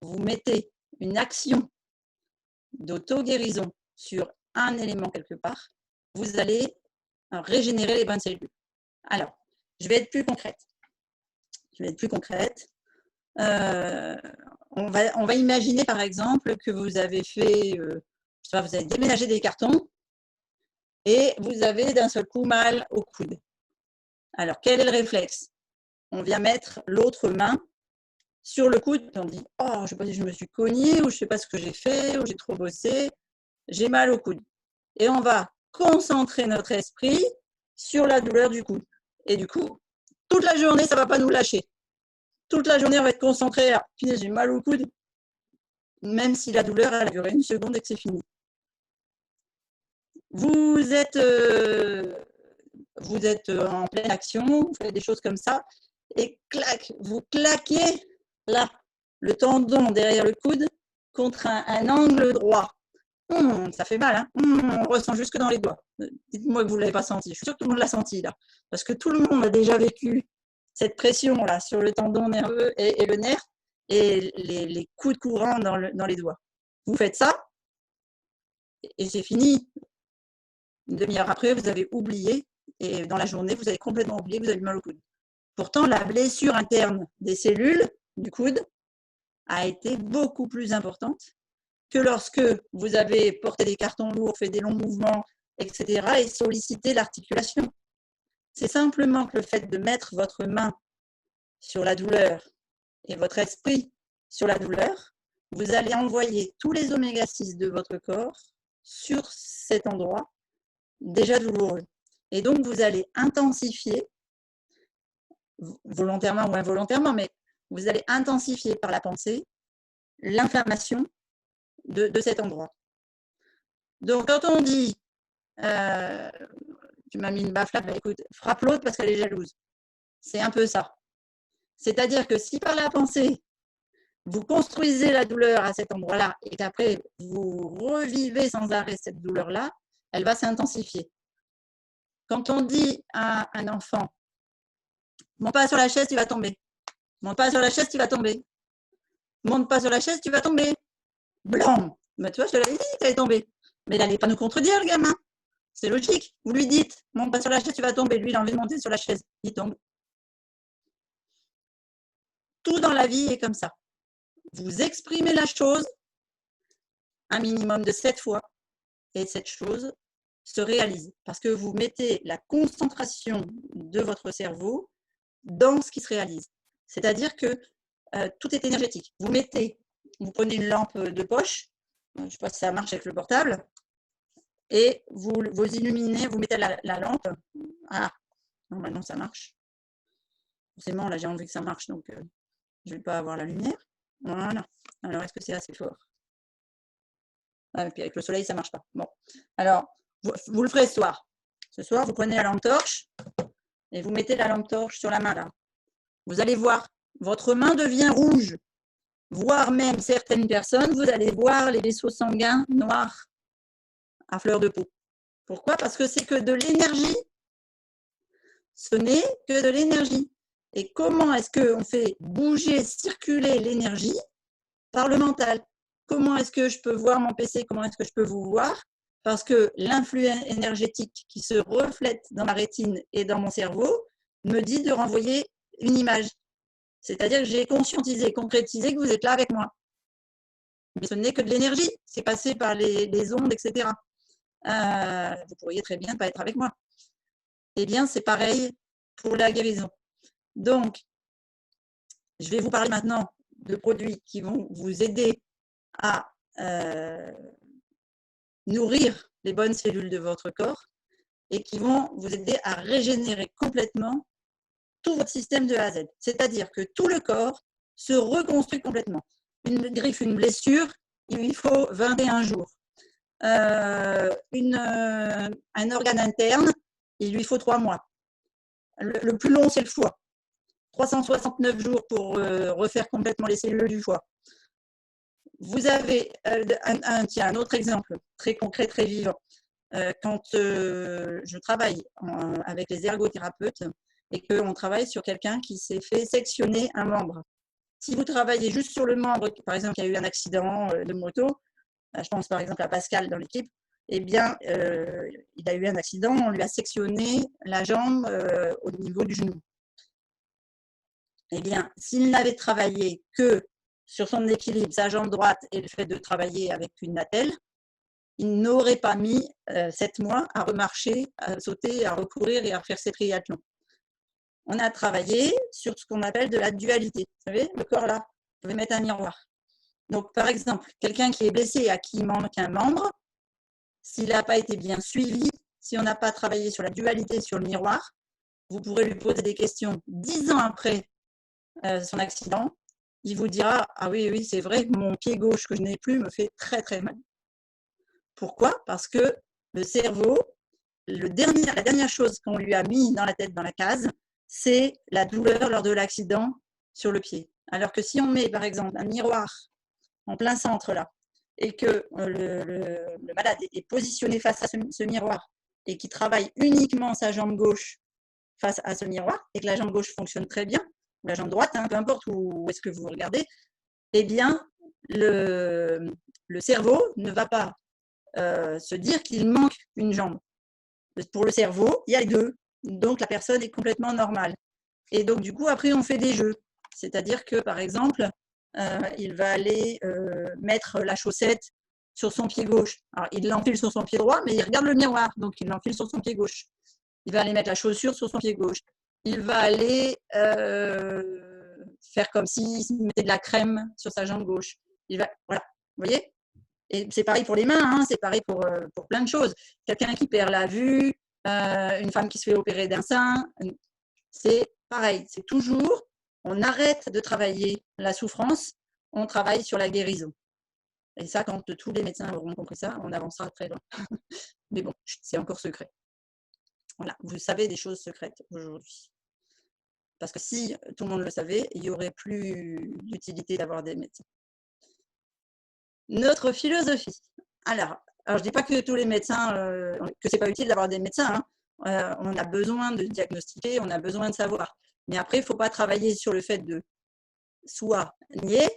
vous mettez une action d'auto-guérison sur un élément quelque part, vous allez régénérer les bonnes cellules. Alors, je vais être plus concrète. On va imaginer par exemple que vous avez fait, vous avez déménagé des cartons et vous avez d'un seul coup mal au coude. Alors, quel est le réflexe? On vient mettre l'autre main sur le coude, on dit « Oh, je ne sais pas si je me suis cognée, ou je ne sais pas ce que j'ai fait, ou j'ai trop bossé, j'ai mal au coude. » Et on va concentrer notre esprit sur la douleur du coude. Et du coup, toute la journée, ça ne va pas nous lâcher. Toute la journée, on va être concentré à « Punaise, j'ai mal au coude », même si la douleur elle a duré une seconde et que c'est fini. Vous êtes en pleine action, vous faites des choses comme ça, et clac, vous claquez là, le tendon derrière le coude contre un angle droit. Ça fait mal, hein. On ressent jusque dans les doigts. Dites-moi que vous ne l'avez pas senti. Je suis sûre que tout le monde l'a senti là. Parce que tout le monde a déjà vécu cette pression là sur le tendon nerveux et le nerf et les coups de courant dans les doigts. Vous faites ça et c'est fini. Une demi-heure après, vous avez oublié et dans la journée, vous avez complètement oublié que vous avez mal au coude. Pourtant, la blessure interne des cellules du coude a été beaucoup plus importante que lorsque vous avez porté des cartons lourds, fait des longs mouvements, etc. et sollicité l'articulation. C'est simplement que le fait de mettre votre main sur la douleur et votre esprit sur la douleur, vous allez envoyer tous les oméga-6 de votre corps sur cet endroit déjà douloureux. Et donc, vous allez intensifier, volontairement ou involontairement, mais vous allez intensifier par la pensée l'inflammation de cet endroit. Donc, quand on dit tu m'as mis une baffe là, bah, écoute, frappe l'autre parce qu'elle est jalouse. C'est un peu ça. C'est-à-dire que si par la pensée, vous construisez la douleur à cet endroit-là et qu'après, vous revivez sans arrêt cette douleur-là, elle va s'intensifier. Quand on dit à un enfant, monte pas sur la chaise, tu vas tomber. Monte pas sur la chaise, tu vas tomber. Monte pas sur la chaise, tu vas tomber. Blanc. Ben, tu vois, je te l'avais dit, tu allais tomber. Mais il n'allait pas nous contredire, le gamin. C'est logique. Vous lui dites, monte pas sur la chaise, tu vas tomber. Lui, il a envie de monter sur la chaise. Il tombe. Tout dans la vie est comme ça. Vous exprimez la chose un minimum de 7 fois et cette chose se réalise parce que vous mettez la concentration de votre cerveau dans ce qui se réalise. C'est-à-dire que tout est énergétique. Vous prenez une lampe de poche, je ne sais pas si ça marche avec le portable, et vous illuminez, vous mettez la lampe. Ah, normalement ça marche. Forcément, là j'ai envie que ça marche, donc je ne vais pas avoir la lumière. Voilà. Alors, est-ce que c'est assez fort? Ah, et puis avec le soleil, ça ne marche pas. Bon. Alors, vous le ferez ce soir. Ce soir, vous prenez la lampe torche et vous mettez la lampe torche sur la main là. Vous allez voir, votre main devient rouge. Voire même certaines personnes, vous allez voir les vaisseaux sanguins noirs à fleur de peau. Pourquoi? Parce que c'est que de l'énergie. Ce n'est que de l'énergie. Et comment est-ce qu'on fait bouger, circuler l'énergie? Par le mental. Comment est-ce que je peux voir mon PC? Comment est-ce que je peux vous voir? Parce que l'influx énergétique qui se reflète dans ma rétine et dans mon cerveau me dit de renvoyer une image. C'est-à-dire que j'ai conscientisé, concrétisé que vous êtes là avec moi. Mais ce n'est que de l'énergie. C'est passé par les ondes, etc. Vous pourriez très bien ne pas être avec moi. Eh bien, c'est pareil pour la guérison. Donc, je vais vous parler maintenant de produits qui vont vous aider à nourrir les bonnes cellules de votre corps et qui vont vous aider à régénérer complètement tout votre système de A à Z. C'est-à-dire que tout le corps se reconstruit complètement. Une griffe, une blessure, il lui faut 21 jours. Un organe interne, il lui faut 3 mois. Le plus long, c'est le foie. 369 jours pour refaire complètement les cellules du foie. Vous avez un autre exemple très concret, très vivant. Quand je travaille avec les ergothérapeutes et qu'on travaille sur quelqu'un qui s'est fait sectionner un membre. Si vous travaillez juste sur le membre, par exemple, il y a eu un accident de moto, je pense par exemple à Pascal dans l'équipe, eh bien, il a eu un accident, on lui a sectionné la jambe au niveau du genou. Eh bien, s'il n'avait travaillé que sur son équilibre, sa jambe droite et le fait de travailler avec une attelle, il n'aurait pas mis 7 mois à remarcher, à sauter, à recourir et à faire ses triathlons. On a travaillé sur ce qu'on appelle de la dualité. Vous savez, le corps là, vous pouvez mettre un miroir. Donc, par exemple, quelqu'un qui est blessé et à qui il manque un membre, s'il n'a pas été bien suivi, si on n'a pas travaillé sur la dualité, sur le miroir, vous pourrez lui poser des questions 10 ans après son accident. Il vous dira, ah oui, oui, c'est vrai, mon pied gauche que je n'ai plus me fait très, très mal. Pourquoi? Parce que le cerveau, la dernière chose qu'on lui a mis dans la tête, dans la case, c'est la douleur lors de l'accident sur le pied. Alors que si on met, par exemple, un miroir en plein centre là, et que le malade est positionné face à ce miroir et qu'il travaille uniquement sa jambe gauche face à ce miroir, et que la jambe gauche fonctionne très bien, ou la jambe droite, hein, peu importe où est-ce que vous regardez, eh bien, le cerveau ne va pas se dire qu'il manque une jambe. Pour le cerveau, il y a les deux. Donc, la personne est complètement normale. Et donc, du coup, après, on fait des jeux. C'est-à-dire que, par exemple, il va aller mettre la chaussette sur son pied gauche. Alors, il l'enfile sur son pied droit, mais il regarde le miroir. Donc, il l'enfile sur son pied gauche. Il va aller mettre la chaussure sur son pied gauche. Il va aller faire comme s'il mettait de la crème sur sa jambe gauche. Voilà, vous voyez? Et c'est pareil pour les mains, hein, c'est pareil pour plein de choses. Quelqu'un qui perd la vue, une femme qui se fait opérer d'un sein, c'est pareil. C'est toujours, on arrête de travailler la souffrance, on travaille sur la guérison. Et ça, quand tous les médecins auront compris ça, on avancera très loin. Mais bon, c'est encore secret. Voilà, vous savez des choses secrètes aujourd'hui. Parce que si tout le monde le savait, il n'y aurait plus d'utilité d'avoir des médecins. Notre philosophie. Alors je ne dis pas que tous les médecins, que ce n'est pas utile d'avoir des médecins. Hein. on a besoin de diagnostiquer, on a besoin de savoir. Mais après, il ne faut pas travailler sur le fait de soit nier.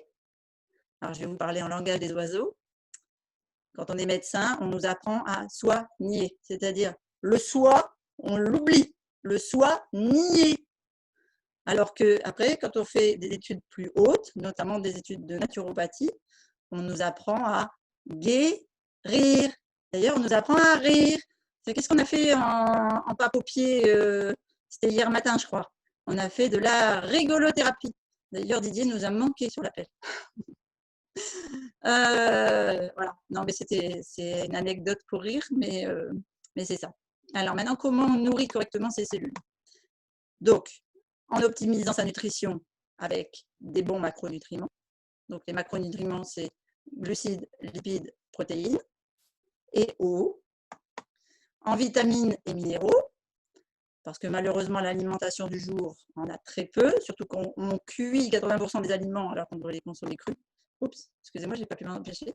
Alors, je vais vous parler en langage des oiseaux. Quand on est médecin, on nous apprend à soigner, c'est-à-dire le soi, on l'oublie, le soi nier. Alors que après, quand on fait des études plus hautes, notamment des études de naturopathie, on nous apprend à guérir. D'ailleurs, on nous apprend à rire. Qu'est-ce qu'on a fait en pape au pied c'était hier matin, je crois. On a fait de la rigolothérapie. D'ailleurs, Didier nous a manqué sur l'appel. Voilà. Non, mais c'est une anecdote pour rire, mais c'est ça. Alors maintenant, comment on nourrit correctement ces cellules? Donc, en optimisant sa nutrition avec des bons macronutriments. Donc, les macronutriments, c'est glucides, lipides, protéines et eau. En vitamines et minéraux, parce que malheureusement, l'alimentation du jour, on a très peu, surtout qu'on cuit 80% des aliments alors qu'on devrait les consommer crus. Oups, excusez-moi, je n'ai pas pu m'en empêcher.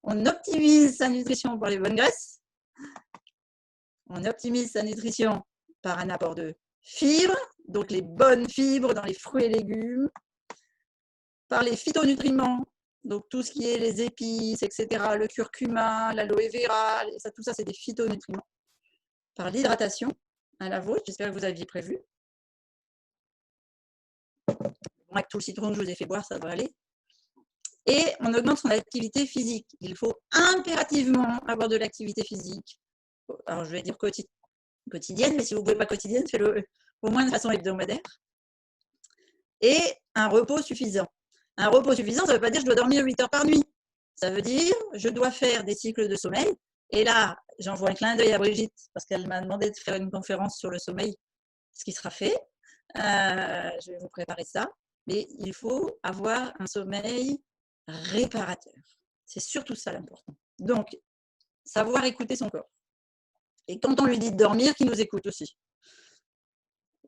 On optimise sa nutrition par les bonnes graisses. On optimise sa nutrition par un apport de fibres, donc les bonnes fibres dans les fruits et légumes, par les phytonutriments, donc tout ce qui est les épices, etc., le curcuma, l'aloe vera, tout ça, c'est des phytonutriments. Par l'hydratation, à la vôtre, j'espère que vous aviez prévu. Bon, avec tout le citron que je vous ai fait boire, ça devrait aller. Et on augmente son activité physique. Il faut impérativement avoir de l'activité physique. Alors, je vais dire quotidienne, mais si vous ne pouvez pas quotidienne, faites-le au moins de façon hebdomadaire. Et un repos suffisant. Un repos suffisant, ça ne veut pas dire que je dois dormir 8 heures par nuit. Ça veut dire que je dois faire des cycles de sommeil. Et là, j'envoie un clin d'œil à Brigitte, parce qu'elle m'a demandé de faire une conférence sur le sommeil, ce qui sera fait. Je vais vous préparer ça. Mais il faut avoir un sommeil réparateur. C'est surtout ça l'important. Donc, savoir écouter son corps. Et quand on lui dit de dormir, qu'il nous écoute aussi.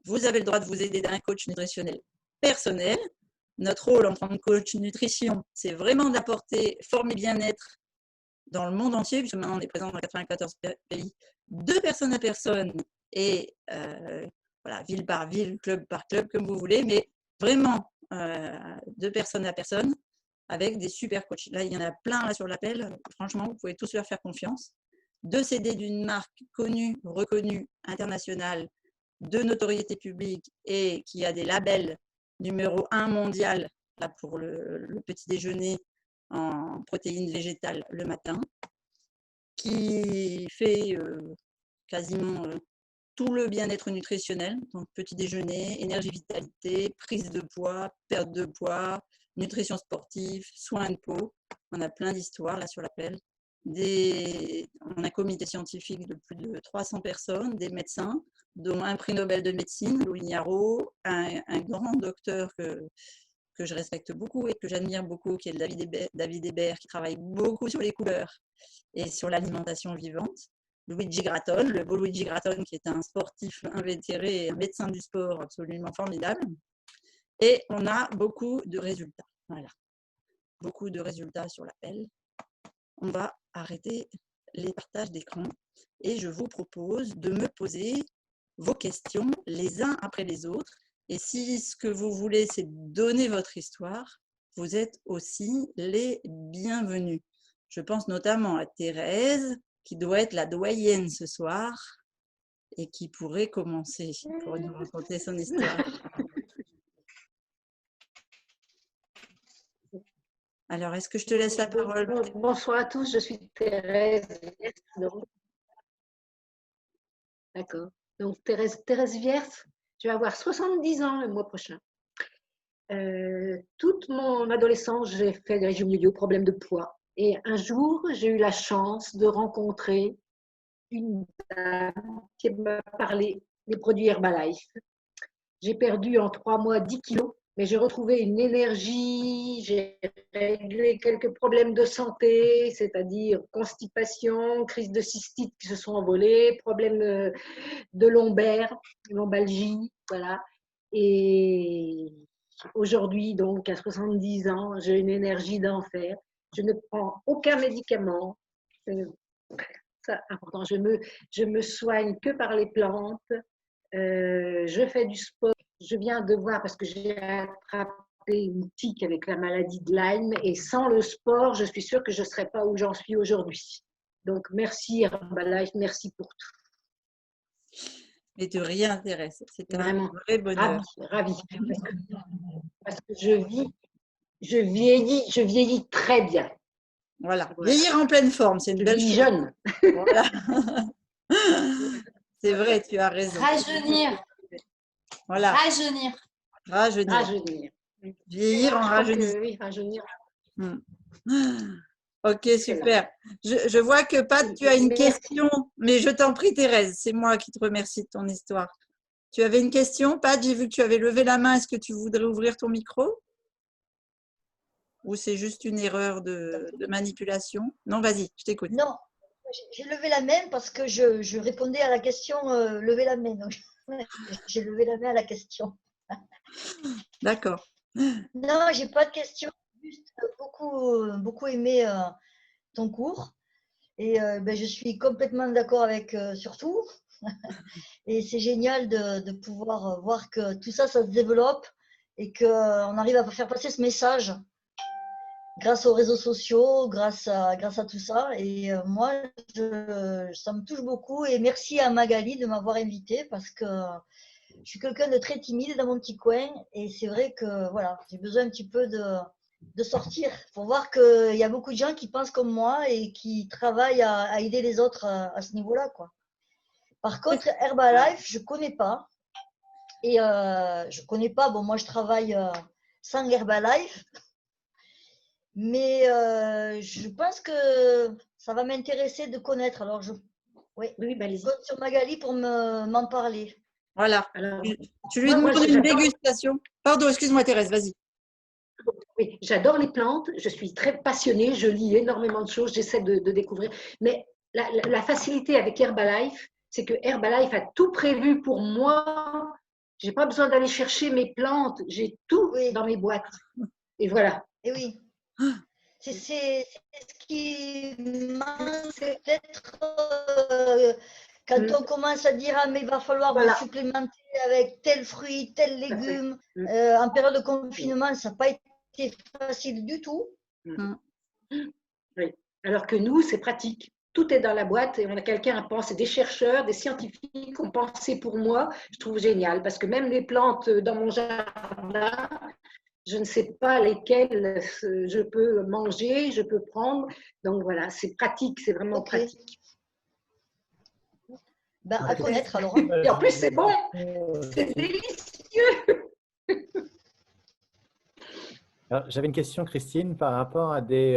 Vous avez le droit de vous aider d'un coach nutritionnel personnel. Notre rôle en tant que coach nutrition, c'est vraiment d'apporter forme et bien-être dans le monde entier, puisque maintenant on est présent dans 94 pays, de personne à personne et voilà, ville par ville, club par club, comme vous voulez, mais vraiment de personne à personne avec des super coachs. Là, il y en a plein là sur l'appel. Franchement, vous pouvez tous leur faire confiance. De CD d'une marque connue, reconnue, internationale, de notoriété publique et qui a des labels numéro 1 mondial là, pour le petit déjeuner en protéines végétales le matin, qui fait quasiment tout le bien-être nutritionnel, donc petit déjeuner, énergie, vitalité, prise de poids, perte de poids, nutrition sportive, soins de peau. On a plein d'histoires là sur l'appel. On a un comité scientifique de plus de 300 personnes, des médecins, dont un prix Nobel de médecine, Louis Niaro, un grand docteur que je respecte beaucoup et que j'admire beaucoup, qui est David Hébert, qui travaille beaucoup sur les couleurs et sur l'alimentation vivante. Luigi Gratton, le beau Luigi Gratton, qui est un sportif invétéré et un médecin du sport absolument formidable. Et on a beaucoup de résultats. Voilà. Beaucoup de résultats sur l'appel. On va arrêter les partages d'écran et je vous propose de me poser vos questions les uns après les autres. Et si ce que vous voulez, c'est donner votre histoire, vous êtes aussi les bienvenus. Je pense notamment à Thérèse, qui doit être la doyenne ce soir et qui pourrait commencer pour nous raconter son histoire. Alors, est-ce que je te laisse la parole? Bonsoir à tous, je suis Thérèse. D'accord. Donc, Thérèse Vierce, je vais avoir 70 ans le mois prochain. Toute mon adolescence, j'ai fait des régimes yo-yo, problème de poids. Et un jour, j'ai eu la chance de rencontrer une dame qui m'a parlé des produits Herbalife. J'ai perdu en 3 mois 10 kilos, mais j'ai retrouvé une énergie, j'ai réglé quelques problèmes de santé, c'est-à-dire constipation, crise de cystite qui se sont envolées, problèmes de lombaire, lombalgie, voilà. Et aujourd'hui, donc à 70 ans, j'ai une énergie d'enfer. Je ne prends aucun médicament. important. Je me soigne que par les plantes. Je fais du sport. Je viens de voir parce que j'ai attrapé une tique avec la maladie de Lyme et sans le sport, je suis sûre que je ne serais pas où j'en suis aujourd'hui. Donc, merci Herbalife, merci pour tout. Mais de rien, Thérèse. C'est un Vraiment vrai bonheur. Ravie. Parce que je vieillis très bien. Voilà. Voilà. Vieillir en pleine forme, c'est une Je belle vieillis chose. jeune. Voilà. C'est vrai, tu as raison. Rajeunir. Voilà. Rajeunir. Rajeunir. Rajeunir. Vieillir en Je crois rajeunissant. que oui, rajeunir. Ok, super. Je vois que Pat, tu as une question, mais je t'en prie, Thérèse, c'est moi qui te remercie de ton histoire. Tu avais une question, Pat, j'ai vu que tu avais levé la main. Est-ce que tu voudrais ouvrir ton micro? Ou c'est juste une erreur de manipulation? Non, vas-y, je t'écoute. Non, j'ai levé la main parce que je répondais à la question lever la main. Donc, j'ai levé la main à la question. D'accord. Non, j'ai pas de question. Juste beaucoup aimé ton cours. Et je suis complètement d'accord avec sur tout. Et c'est génial de pouvoir voir que tout ça, ça se développe et qu'on arrive à faire passer ce message grâce aux réseaux sociaux, grâce à tout ça. Et moi, ça me touche beaucoup. Et merci à Magali de m'avoir invitée parce que je suis quelqu'un de très timide dans mon petit coin. Et c'est vrai que voilà, j'ai besoin un petit peu de sortir pour voir qu'il y a beaucoup de gens qui pensent comme moi et qui travaillent à aider les autres à ce niveau-là, quoi. Par contre, Herbalife, je ne connais pas. Et je ne connais pas. Bon, moi, je travaille sans Herbalife. Mais je pense que ça va m'intéresser de connaître. Alors, je compte sur Magali pour m'en parler. Voilà. Alors, tu lui demandes une dégustation. Pardon, excuse-moi, Thérèse, vas-y. Oui, j'adore les plantes. Je suis très passionnée. Je lis énormément de choses. J'essaie de découvrir. Mais la facilité avec Herbalife, c'est que Herbalife a tout prévu pour moi. Je n'ai pas besoin d'aller chercher mes plantes. J'ai tout dans mes boîtes. Et voilà. Et oui. C'est ce qui manque, c'est peut-être quand on commence à dire ah, mais il va falloir me supplémenter avec tel fruit, tel légume. En période de confinement, ça n'a pas été facile du tout. Oui. Alors que nous, c'est pratique. Tout est dans la boîte et on a quelqu'un à penser, des chercheurs, des scientifiques ont pensé pour moi. Je trouve génial parce que même les plantes dans mon jardin, je ne sais pas lesquelles je peux manger, je peux prendre. Donc voilà, c'est pratique, c'est vraiment pratique. Ben, à connaître alors. Et en plus, c'est bon, c'est délicieux. J'avais une question, Christine, par rapport à des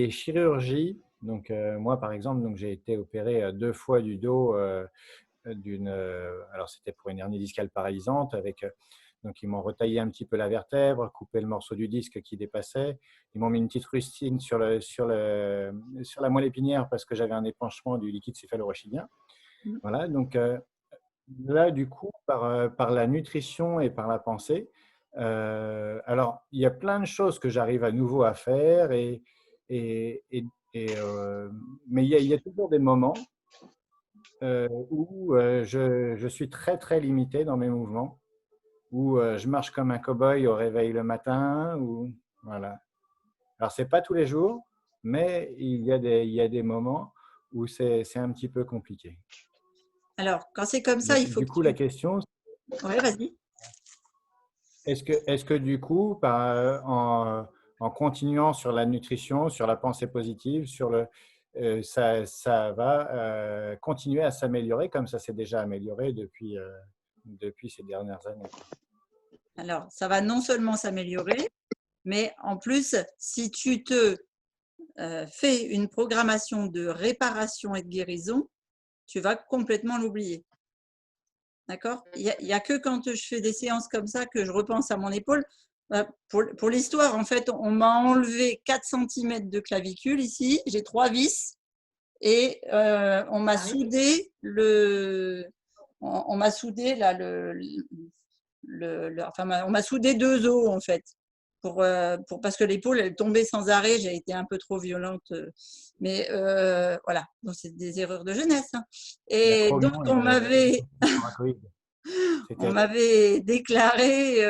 chirurgies. Donc, moi, par exemple, j'ai été opéré 2 fois du dos alors c'était pour une hernie discale paralysante donc ils m'ont retaillé un petit peu la vertèbre, coupé le morceau du disque qui dépassait. Ils m'ont mis une petite rustine sur la moelle épinière parce que j'avais un épanchement du liquide céphalorachidien. Voilà, donc là, du coup, par la nutrition et par la pensée, alors il y a plein de choses que j'arrive à nouveau à faire, mais il y a toujours des moments où je suis très, très limité dans mes mouvements, où je marche comme un cow-boy au réveil le matin. Voilà. Alors, ce n'est pas tous les jours, mais il y a des moments où c'est un petit peu compliqué. Alors, quand c'est comme ça, il faut du coup, la question… Oui, vas-y. Est-ce que du coup, en continuant sur la nutrition, sur la pensée positive, ça va continuer à s'améliorer comme ça s'est déjà amélioré depuis ces dernières années? Alors, ça va non seulement s'améliorer, mais en plus, si tu te fais une programmation de réparation et de guérison, tu vas complètement l'oublier. D'accord? Il n'y a que quand je fais des séances comme ça que je repense à mon épaule. Pour l'histoire, en fait, on m'a enlevé 4 cm de clavicule ici. J'ai 3 vis et on m'a soudé on m'a soudé là on m'a soudé 2 os en fait. parce que l'épaule, elle tombait sans arrêt. J'ai été un peu trop violente. Mais voilà, donc c'est des erreurs de jeunesse. Hein. Et donc, L'acromion et le coracoïde. on m'avait déclaré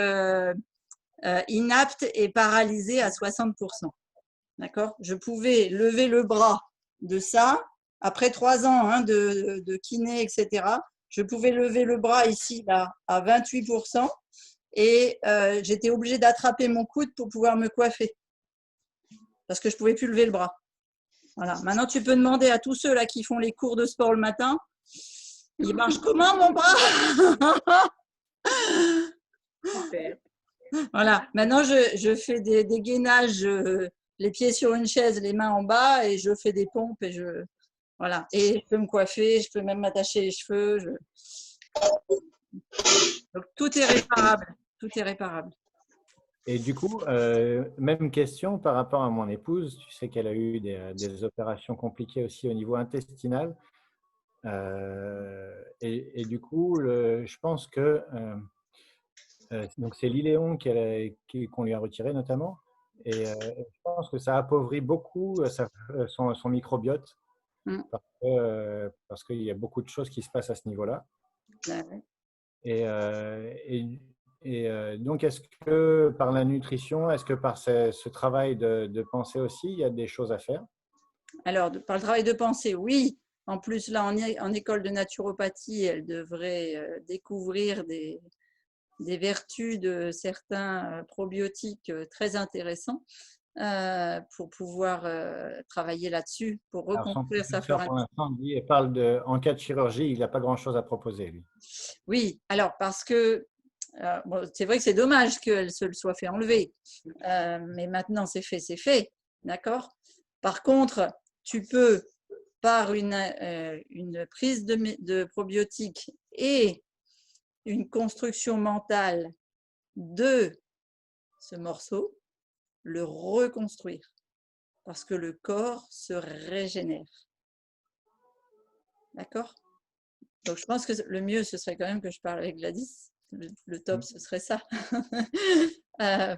inapte et paralysée à 60%. D'accord? Je pouvais lever le bras de ça. Après 3 ans hein, de kiné, etc., je pouvais lever le bras ici, là, à 28%. Et j'étais obligée d'attraper mon coude pour pouvoir me coiffer. Parce que je ne pouvais plus lever le bras. Voilà. Maintenant, tu peux demander à tous ceux là qui font les cours de sport le matin, il marche comment mon bras? Super. Voilà. Maintenant, je fais des gainages, les pieds sur une chaise, les mains en bas, et je fais des pompes. Voilà. Et je peux me coiffer, je peux même m'attacher les cheveux. Donc, tout est réparable. Tout est réparable. Et du coup, même question par rapport à mon épouse. Tu sais qu'elle a eu des opérations compliquées aussi au niveau intestinal. Et du coup, je pense que donc c'est l'iléon qu'on lui a retiré notamment. Et je pense que ça appauvrit beaucoup son microbiote parce qu'il y a beaucoup de choses qui se passent à ce niveau-là. Et donc, est-ce que par la nutrition, est-ce que par ce travail de pensée aussi, il y a des choses à faire? Alors, par le travail de pensée, oui. En plus, là, en école de naturopathie, elle devrait découvrir des vertus de certains probiotiques très intéressants pour pouvoir travailler là-dessus, pour reconstruire sa flore pour l'instant, lui, il parle en cas de chirurgie, il n'a pas grand-chose à proposer, lui. Oui, alors parce que bon, c'est vrai que c'est dommage qu'elle se le soit fait enlever, mais maintenant c'est fait, d'accord? Par contre, tu peux, par une prise de probiotiques et une construction mentale de ce morceau, le reconstruire, parce que le corps se régénère. D'accord? Donc, je pense que le mieux, ce serait quand même que je parle avec Gladys. Le top, ce serait ça.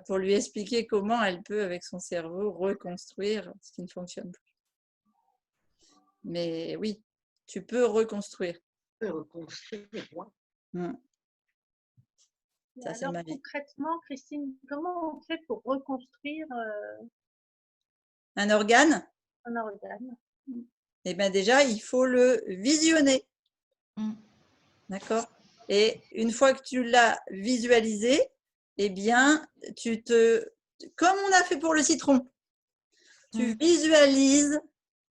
Pour lui expliquer comment elle peut, avec son cerveau, reconstruire ce qui ne fonctionne plus. Mais oui, tu peux reconstruire. Tu peux reconstruire, moi. Ça, c'est alors, ma vie. concrètement, Christine, comment on fait pour reconstruire Un organe? un organe? Eh bien, déjà, il faut le visionner. D'accord? Et une fois que tu l'as visualisé, eh bien, comme on a fait pour le citron, tu visualises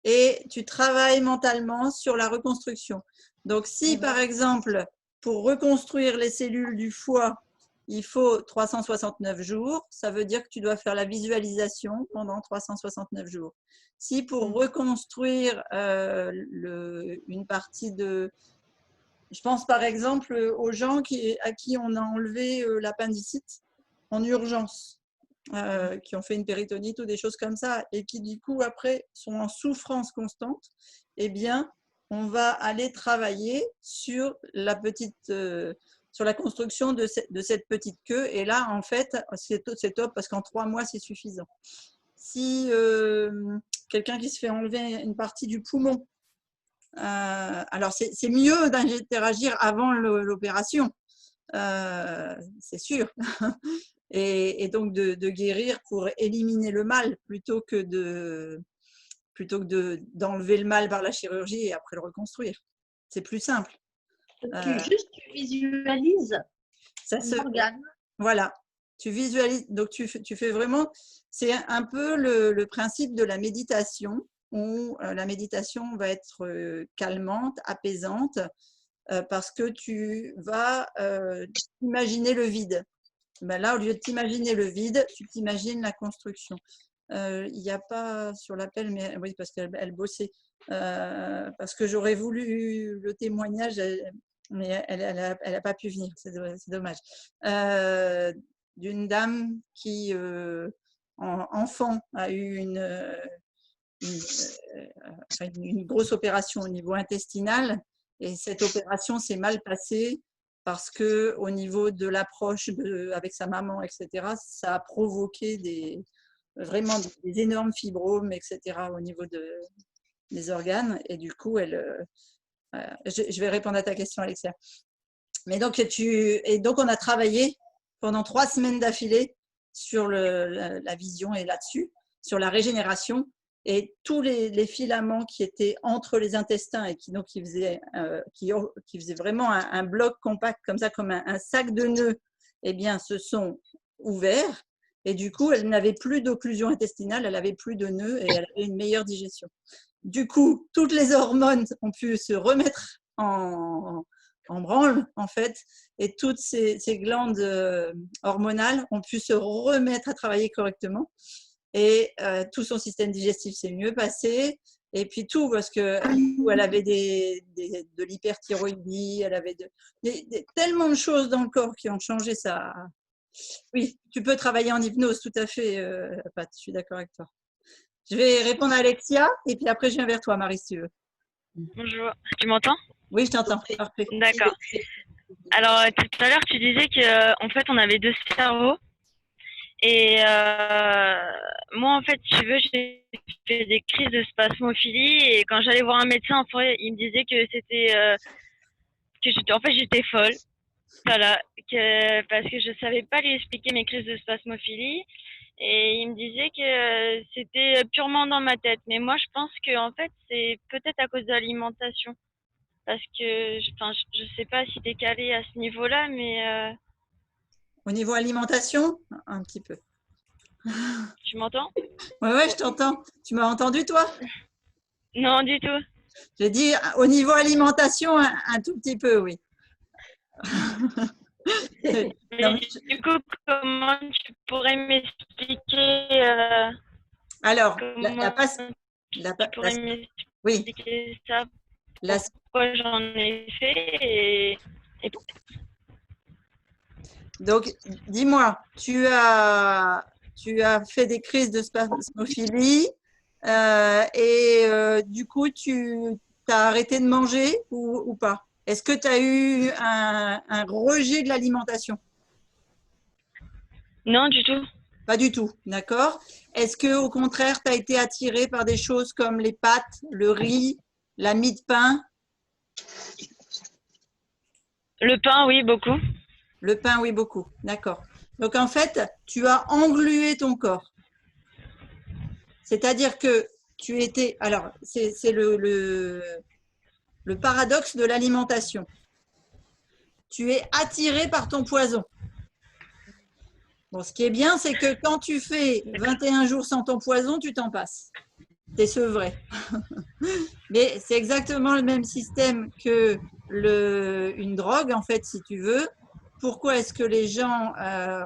et tu travailles mentalement sur la reconstruction. Donc, si par exemple, pour reconstruire les cellules du foie, il faut 369 jours, ça veut dire que tu dois faire la visualisation pendant 369 jours. Si pour reconstruire une partie de... Je pense par exemple aux gens à qui on a enlevé l'appendicite en urgence, qui ont fait une péritonite ou des choses comme ça, et qui du coup après sont en souffrance constante, eh bien, on va aller travailler sur sur la construction de cette petite queue. Et là, en fait, c'est top parce qu'en 3 mois, c'est suffisant. Si quelqu'un qui se fait enlever une partie du poumon, alors c'est mieux d'interagir avant l'opération, c'est sûr. Et donc de guérir pour éliminer le mal plutôt que d'enlever le mal par la chirurgie et après le reconstruire. C'est plus simple. Tu visualises l'organe. Voilà. Tu visualises. Donc, tu fais vraiment… C'est un peu le principe de la méditation où la méditation va être calmante, apaisante parce que tu vas imaginer le vide. Ben là, au lieu de t'imaginer le vide, tu t'imagines la construction. Il n'y a pas sur l'appel, mais oui, parce qu'elle bossait. Parce que j'aurais voulu le témoignage, mais elle n'a pas pu venir, c'est dommage. D'une dame qui, enfant, a eu une grosse opération au niveau intestinal, et cette opération s'est mal passée parce qu'au niveau de l'approche avec sa maman, etc., ça a provoqué vraiment des énormes fibromes, etc., au niveau des organes. Et du coup, je vais répondre à ta question, Alexia. Mais donc, on a travaillé pendant 3 semaines d'affilée sur la vision et là-dessus, sur la régénération. Et tous les filaments qui étaient entre les intestins et qui faisaient vraiment un bloc compact, comme ça, comme un sac de nœuds, eh bien, se sont ouverts. Et du coup, elle n'avait plus d'occlusion intestinale, elle n'avait plus de nœuds et elle avait une meilleure digestion. Du coup, toutes les hormones ont pu se remettre en branle, en fait, et toutes ces glandes hormonales ont pu se remettre à travailler correctement. Et tout son système digestif s'est mieux passé. Et puis tout, parce qu'elle avait de l'hyperthyroïdie, elle avait tellement de choses dans le corps qui ont changé ça. Oui, tu peux travailler en hypnose, tout à fait, Pat, je suis d'accord avec toi. Je vais répondre à Alexia, et puis après, je viens vers toi, Marie, si tu veux. Bonjour, tu m'entends? Oui, je t'entends. Parfait. D'accord. Alors, tout à l'heure, tu disais qu'en fait, on avait 2 cerveaux. Et moi, en fait, tu veux, j'ai fait des crises de spasmophilie. Et quand j'allais voir un médecin, en fait, il me disait que c'était j'étais folle. Voilà, parce que je savais pas lui expliquer mes crises de spasmophilie. Et il me disait que c'était purement dans ma tête. Mais moi, je pense que en fait, c'est peut-être à cause de l'alimentation. Parce que je sais pas si tu es calé à ce niveau-là, mais… Au niveau alimentation, un petit peu. Tu m'entends? Ouais, je t'entends. Tu m'as entendu, toi? Non, du tout. J'ai dit au niveau alimentation, un tout petit peu, oui. Mais du coup, comment tu pourrais m'expliquer alors, oui. Ça, pourquoi j'en ai fait Donc, dis-moi, tu as fait des crises de spasmophilie et du coup, tu as arrêté de manger ou pas? Est-ce que tu as eu un rejet de l'alimentation? Non, du tout. Pas du tout, d'accord. Est-ce que au contraire, tu as été attiré par des choses comme les pâtes, le riz, la mie de pain? Le pain, oui, beaucoup. Le pain, oui, beaucoup. D'accord. Donc, en fait, tu as englué ton corps. C'est-à-dire que tu étais… Alors, c'est le paradoxe de l'alimentation. Tu es attiré par ton poison. Bon, ce qui est bien, c'est que quand tu fais 21 jours sans ton poison, tu t'en passes. Tu es sevré. Mais c'est exactement le même système que une drogue, en fait, si tu veux. Pourquoi est-ce que les gens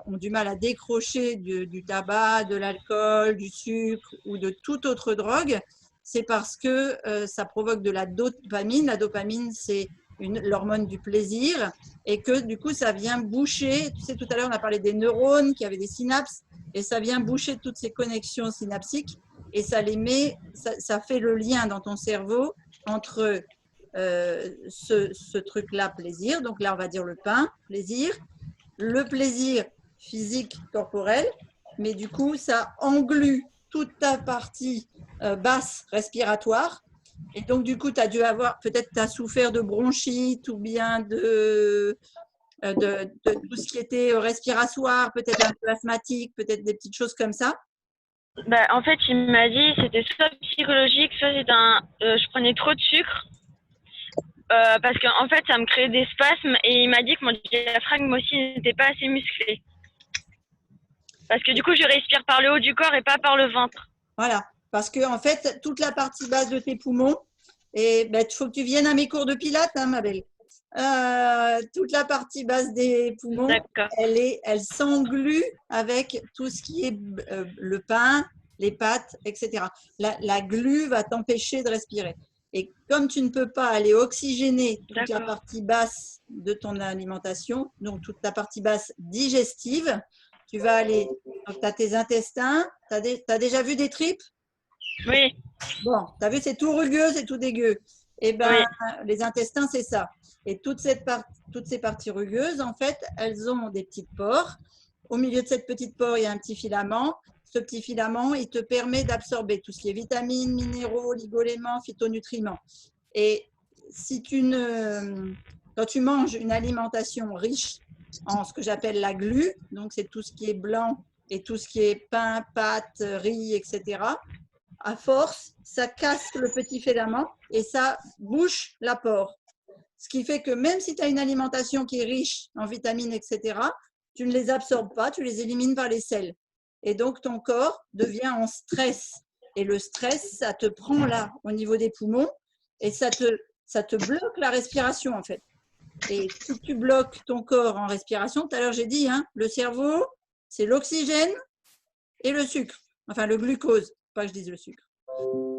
ont du mal à décrocher du tabac, de l'alcool, du sucre ou de toute autre drogue? C'est parce que ça provoque de la dopamine. La dopamine, c'est l'hormone du plaisir et que du coup, ça vient boucher. Tu sais, tout à l'heure, on a parlé des neurones qui avaient des synapses et ça vient boucher toutes ces connexions synaptiques et ça fait le lien dans ton cerveau entre ce truc-là, plaisir. Donc là, on va dire le pain, plaisir. Le plaisir physique, corporel. Mais du coup, ça englue toute ta partie basse respiratoire. Et donc, du coup, tu as dû avoir, peut-être tu as souffert de bronchite ou bien de tout ce qui était respiratoire, peut-être un peu asthmatique, peut-être des petites choses comme ça. Bah, en fait, il m'a dit que c'était soit psychologique, soit c'était je prenais trop de sucre. Parce qu'en fait, ça me créait des spasmes et il m'a dit que mon diaphragme aussi n'était pas assez musclé. Parce que du coup, je respire par le haut du corps et pas par le ventre. Voilà, parce que en fait, toute la partie basse de tes poumons, et il faut que tu viennes à mes cours de pilates, hein, ma belle. Toute la partie basse des poumons, elle s'englue avec tout ce qui est le pain, les pâtes, etc. La glu va t'empêcher de respirer. Et comme tu ne peux pas aller oxygéner toute la partie basse de ton alimentation, donc toute ta partie basse digestive, tu vas aller, tu as tes intestins, tu as déjà vu des tripes? Oui. Bon, tu as vu, c'est tout rugueux, c'est tout dégueu. Eh bien, les intestins, c'est ça. Et toutes ces parties rugueuses, en fait, elles ont des petites pores. Au milieu de cette petite pore, il y a un petit filament. Ce petit filament, il te permet d'absorber tout ce qui est vitamines, minéraux, oligo-éléments, phytonutriments. Et si quand tu manges une alimentation riche en ce que j'appelle la glu, donc c'est tout ce qui est blanc et tout ce qui est pain, pâtes, riz, etc., à force, ça casse le petit filament et ça bouche la pore. Ce qui fait que même si tu as une alimentation qui est riche en vitamines, etc., tu ne les absorbes pas, tu les élimines par les selles. Et donc, ton corps devient en stress. Et le stress, ça te prend là, au niveau des poumons, et ça te bloque la respiration, en fait. Et si tu bloques ton corps en respiration, tout à l'heure j'ai dit, hein, le cerveau, c'est l'oxygène et le sucre, enfin le glucose, pas que je dise le sucre.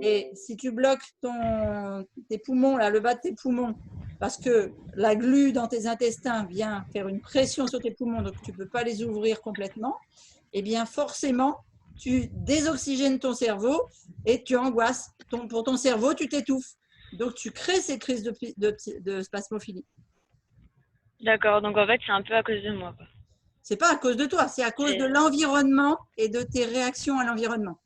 Et si tu bloques tes poumons, là, le bas de tes poumons, parce que la glu dans tes intestins vient faire une pression sur tes poumons, donc tu ne peux pas les ouvrir complètement, eh bien forcément, tu désoxygènes ton cerveau et tu angoisses. Pour ton cerveau, tu t'étouffes. Donc, tu crées ces crises de spasmophilie. D'accord, donc en fait, c'est un peu à cause de moi, quoi. Ce n'est pas à cause de toi, c'est à cause de l'environnement et de tes réactions à l'environnement.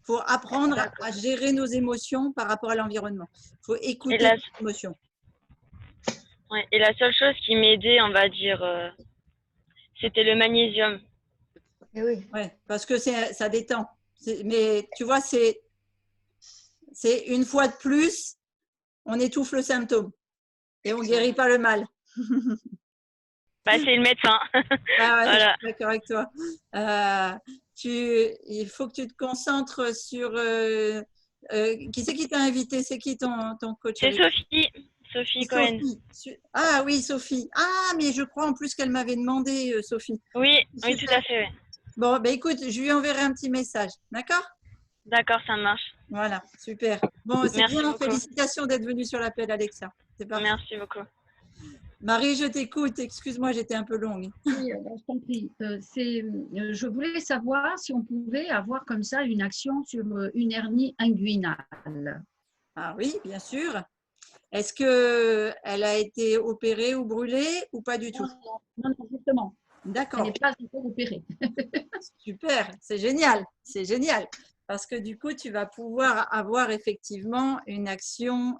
Il faut apprendre à gérer nos émotions par rapport à l'environnement. Il faut écouter les émotions. Ouais, et la seule chose qui m'aidait, on va dire, c'était le magnésium. Et oui. Ouais, parce que ça détend. Mais tu vois, c'est une fois de plus, on étouffe le symptôme et on ne guérit pas le mal. Bah, c'est le médecin. Ah ouais, Voilà. je suis d'accord avec toi. Il faut que tu te concentres sur… qui c'est qui t'a invité? C'est qui ton coach? C'est Sophie. Sophie Cohen. Ah oui, Sophie. Ah, mais je crois en plus qu'elle m'avait demandé, Sophie. Oui, oui, tout à fait. Ouais. Bon, ben écoute, je lui enverrai un petit message. D'accord? D'accord, ça marche. Voilà, super. Bon, c'est bien. Beaucoup. Félicitations d'être venue sur l'appel, Alexa. C'est parfait. Merci beaucoup. Marie, je t'écoute. Excuse-moi, j'étais un peu longue. Oui, je t'en prie. Je voulais savoir si on pouvait avoir comme ça une action sur une hernie inguinale. Ah oui, bien sûr. Est-ce qu'elle a été opérée ou brûlée ou pas du tout? Non, justement. D'accord. Elle n'est pas encore opérée. Super, c'est génial. C'est génial. Parce que du coup, tu vas pouvoir avoir effectivement une action.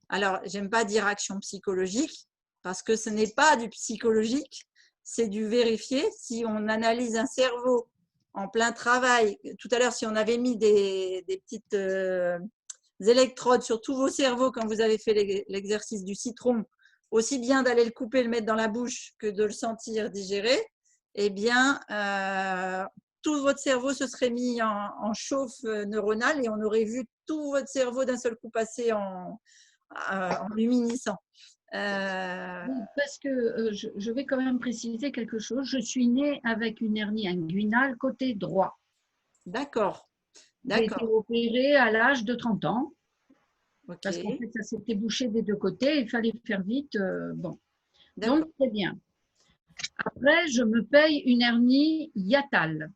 Alors, j'aime pas dire action psychologique parce que ce n'est pas du psychologique, c'est du vérifié. Si on analyse un cerveau en plein travail, tout à l'heure, si on avait mis des petites électrodes sur tous vos cerveaux quand vous avez fait l'exercice du citron, aussi bien d'aller le couper, le mettre dans la bouche que de le sentir digérer, eh bien, tout votre cerveau se serait mis en chauffe neuronale et on aurait vu tout votre cerveau d'un seul coup passer en luminescent. Parce que je vais quand même préciser quelque chose. Je suis née avec une hernie inguinale côté droit. D'accord. J'ai été opérée à l'âge de 30 ans. Okay. Parce qu'en fait, ça s'était bouché des deux côtés. Il fallait faire vite. Bon. Donc, très bien. Après, je me paye une hernie hiatale.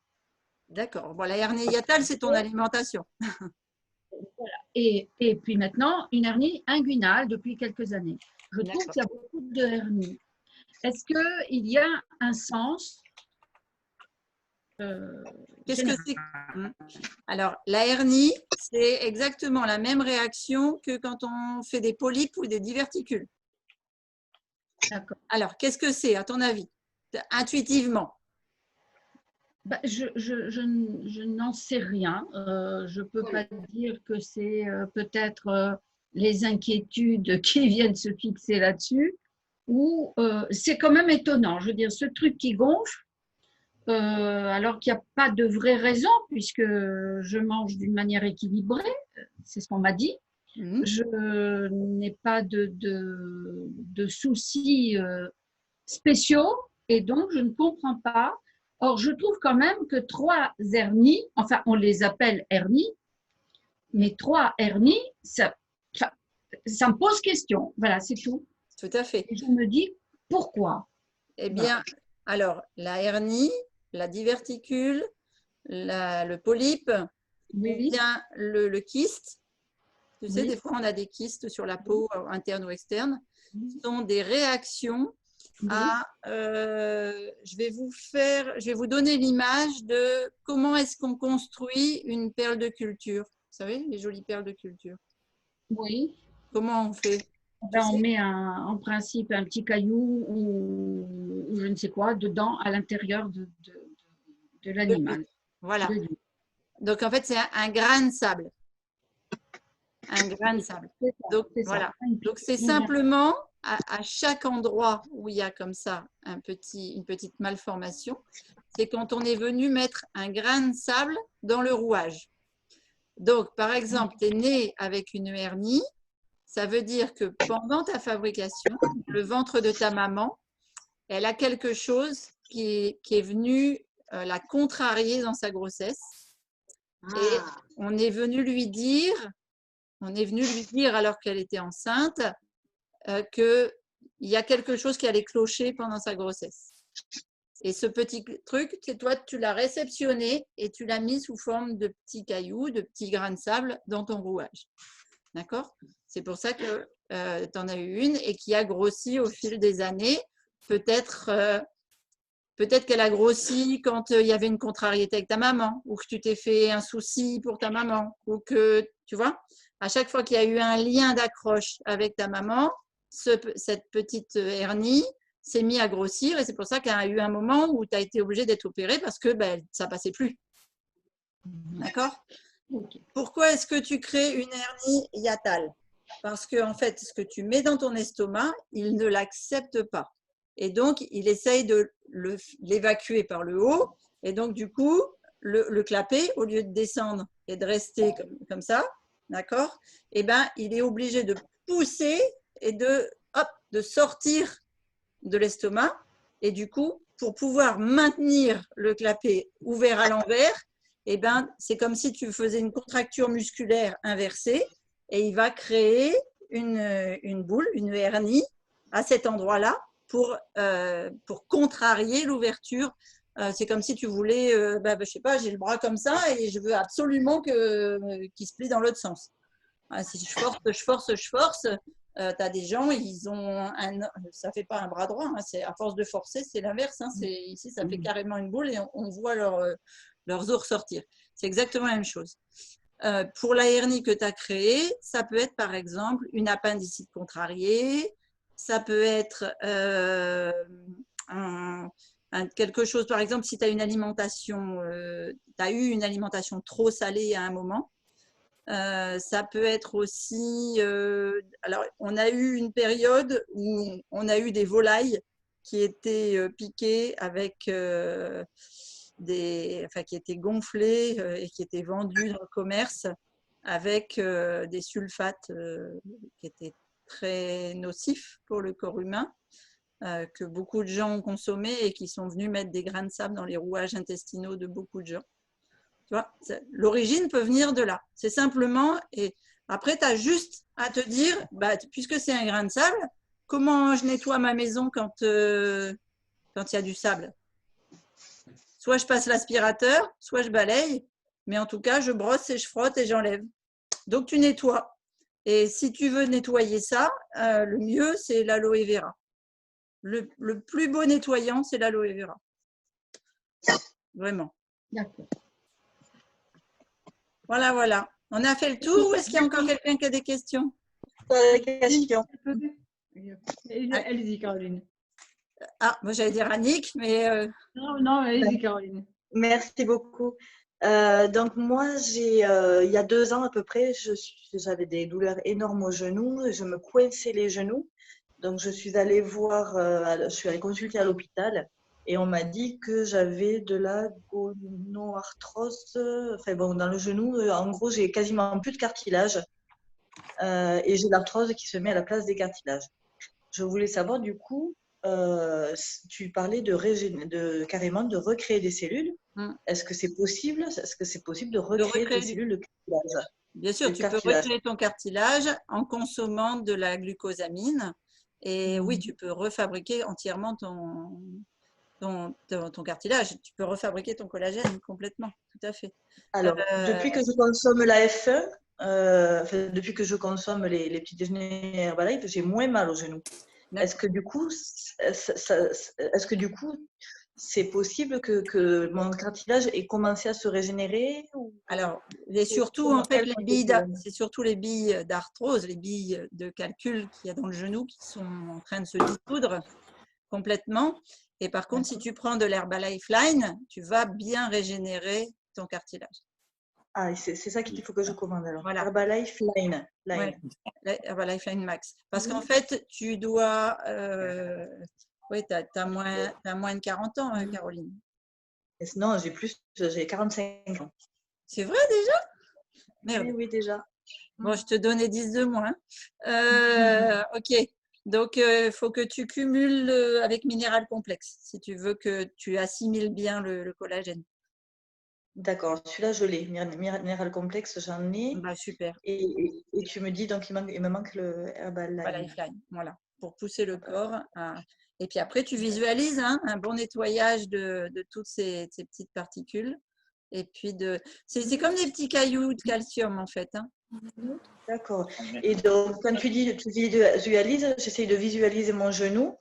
D'accord. Bon, la hernie hiatale, c'est ton alimentation. Voilà. Et puis maintenant, une hernie inguinale depuis quelques années. Je trouve qu'il y a beaucoup de hernies. Est-ce qu'il y a un sens Qu'est-ce que c'est? Alors, la hernie, c'est exactement la même réaction que quand on fait des polypes ou des diverticules. D'accord. Alors, qu'est-ce que c'est, à ton avis, intuitivement? Je n'en sais rien. Je ne peux pas dire que c'est peut-être les inquiétudes qui viennent se fixer là-dessus, ou c'est quand même étonnant. Je veux dire, ce truc qui gonfle, alors qu'il n'y a pas de vraie raison, puisque je mange d'une manière équilibrée, c'est ce qu'on m'a dit. Je n'ai pas de soucis spéciaux, et donc je ne comprends pas. Or, je trouve quand même que 3 hernies, enfin, on les appelle hernies, mais 3 hernies, ça me pose question. Voilà, c'est tout. Tout à fait. Et je me dis, pourquoi? Eh bien, alors, la hernie, la diverticule, le polype, oui. ou bien le kyste, Tu sais, Oui. des fois, on a des kystes sur la peau, interne ou externe. Oui. Ce sont des réactions à… je vais vous donner l'image de comment est-ce qu'on construit une perle de culture. Vous savez, les jolies perles de culture. Oui. Comment on fait? Ben, on met en principe un petit caillou ou je ne sais quoi dedans à l'intérieur de l'animal. Voilà. De l'huile. Donc, en fait, c'est un grain de sable. Un grain de sable. C'est ça, Donc, c'est ça. voilà. Donc, c'est simplement à chaque endroit où il y a comme ça une petite malformation, c'est quand on est venu mettre un grain de sable dans le rouage. Donc, par exemple, tu es né avec une hernie, ça veut dire que pendant ta fabrication, le ventre de ta maman, elle a quelque chose qui est venu la contrarier dans sa grossesse. Et on est venu lui dire alors qu'elle était enceinte qu'il y a quelque chose qui allait clocher pendant sa grossesse. Et ce petit truc, c'est toi, tu l'as réceptionné et tu l'as mis sous forme de petits cailloux, de petits grains de sable dans ton rouage. D'accord? C'est pour ça que tu en as eu une et qui a grossi au fil des années. Peut-être qu'elle a grossi quand il y avait une contrariété avec ta maman ou que tu t'es fait un souci pour ta maman ou que, tu vois, à chaque fois qu'il y a eu un lien d'accroche avec ta maman, cette petite hernie s'est mise à grossir et c'est pour ça qu'il y a eu un moment où tu as été obligé d'être opéré parce que ça ne passait plus. D'accord? Okay. Pourquoi est-ce que tu crées une hernie hiatale? Parce que, en fait, ce que tu mets dans ton estomac, il ne l'accepte pas. Et donc, il essaye de l'évacuer par le haut. Et donc, du coup, le clapet, au lieu de descendre et de rester comme ça, d'accord, eh ben, il est obligé de pousser et de sortir de l'estomac. Et du coup, pour pouvoir maintenir le clapet ouvert à l'envers, eh ben, c'est comme si tu faisais une contracture musculaire inversée et il va créer une boule, une hernie à cet endroit-là pour contrarier l'ouverture. C'est comme si tu voulais, je sais pas, j'ai le bras comme ça et je veux absolument qu'il se plie dans l'autre sens. Si je force, tu as des gens, ça fait pas un bras droit, hein, à force de forcer, c'est l'inverse. Hein, ici, ça fait carrément une boule et on voit leurs os ressortir. C'est exactement la même chose. Pour la hernie que tu as créée, ça peut être par exemple une appendicite contrariée, ça peut être quelque chose, par exemple, si tu as as eu une alimentation trop salée à un moment. Ça peut être aussi… alors, on a eu une période où on a eu des volailles qui étaient piquées avec qui étaient gonflées et qui étaient vendues dans le commerce avec des sulfates qui étaient très nocifs pour le corps humain, que beaucoup de gens ont consommé et qui sont venus mettre des grains de sable dans les rouages intestinaux de beaucoup de gens. L'origine peut venir de là. C'est simplement, et après, tu as juste à te dire, puisque c'est un grain de sable, comment je nettoie ma maison quand il y a du sable? Soit je passe l'aspirateur, soit je balaye, mais en tout cas, je brosse et je frotte et j'enlève. Donc, tu nettoies. Et si tu veux nettoyer ça, le mieux, c'est l'aloe vera. Le plus beau nettoyant, c'est l'aloe vera. Vraiment. D'accord. Voilà, voilà. On a fait le tour ou est-ce qu'il y a encore quelqu'un qui a des questions? Allez-y, Caroline. Moi j'allais dire Annick, mais… Non, allez-y, Caroline. Merci beaucoup. Donc moi, il y a 2 ans à peu près, j'avais des douleurs énormes aux genoux, je me coinçais les genoux. Donc je suis allée consulter à l'hôpital et on m'a dit que j'avais de la gonoarthrose, dans le genou, en gros j'ai quasiment plus de cartilage et j'ai l'arthrose qui se met à la place des cartilages. Je voulais savoir du coup, tu parlais carrément de recréer des cellules. Est-ce que c'est possible? Est-ce que c'est possible de recréer des cellules de cartilage? Bien sûr, tu peux recréer ton cartilage en consommant de la glucosamine. Et oui, tu peux refabriquer entièrement ton cartilage. Tu peux refabriquer ton collagène complètement, tout à fait. Alors, depuis que je consomme la F1, depuis que je consomme les petits déjeuners Herbalife, j'ai moins mal aux genoux. Est-ce que du coup, c'est possible que mon cartilage ait commencé à se régénérer Alors, surtout, en fait, c'est surtout les billes d'arthrose, les billes de calcul qu'il y a dans le genou qui sont en train de se dissoudre complètement. Et par contre, si tu prends de l'Herbalife Line, tu vas bien régénérer ton cartilage. Ah, c'est ça qu'il faut que je commande alors. Voilà. Herbalife Line. Ouais, Herbalife Line Max. Parce qu'en fait, tu dois… oui, tu as moins de 40 ans, hein, Caroline. Non, j'ai 45 ans. C'est vrai déjà? Merde. Oui, déjà. Bon, je te donnais 10 de moins. Ok. Donc, il faut que tu cumules avec Minéral Complexe si tu veux que tu assimiles bien le collagène. D'accord, celui-là, je l'ai. Minéral Complexe, j'en ai. Bah, super. Et tu me dis, donc, il me manque le Herbalife Line. Voilà, pour pousser le corps. Et puis après, tu visualises un bon nettoyage de toutes ces petites particules. Et puis, c'est comme des petits cailloux de calcium, en fait. Hein. D'accord. Et donc, quand tu dis tu visualises, j'essaye de visualiser mon genou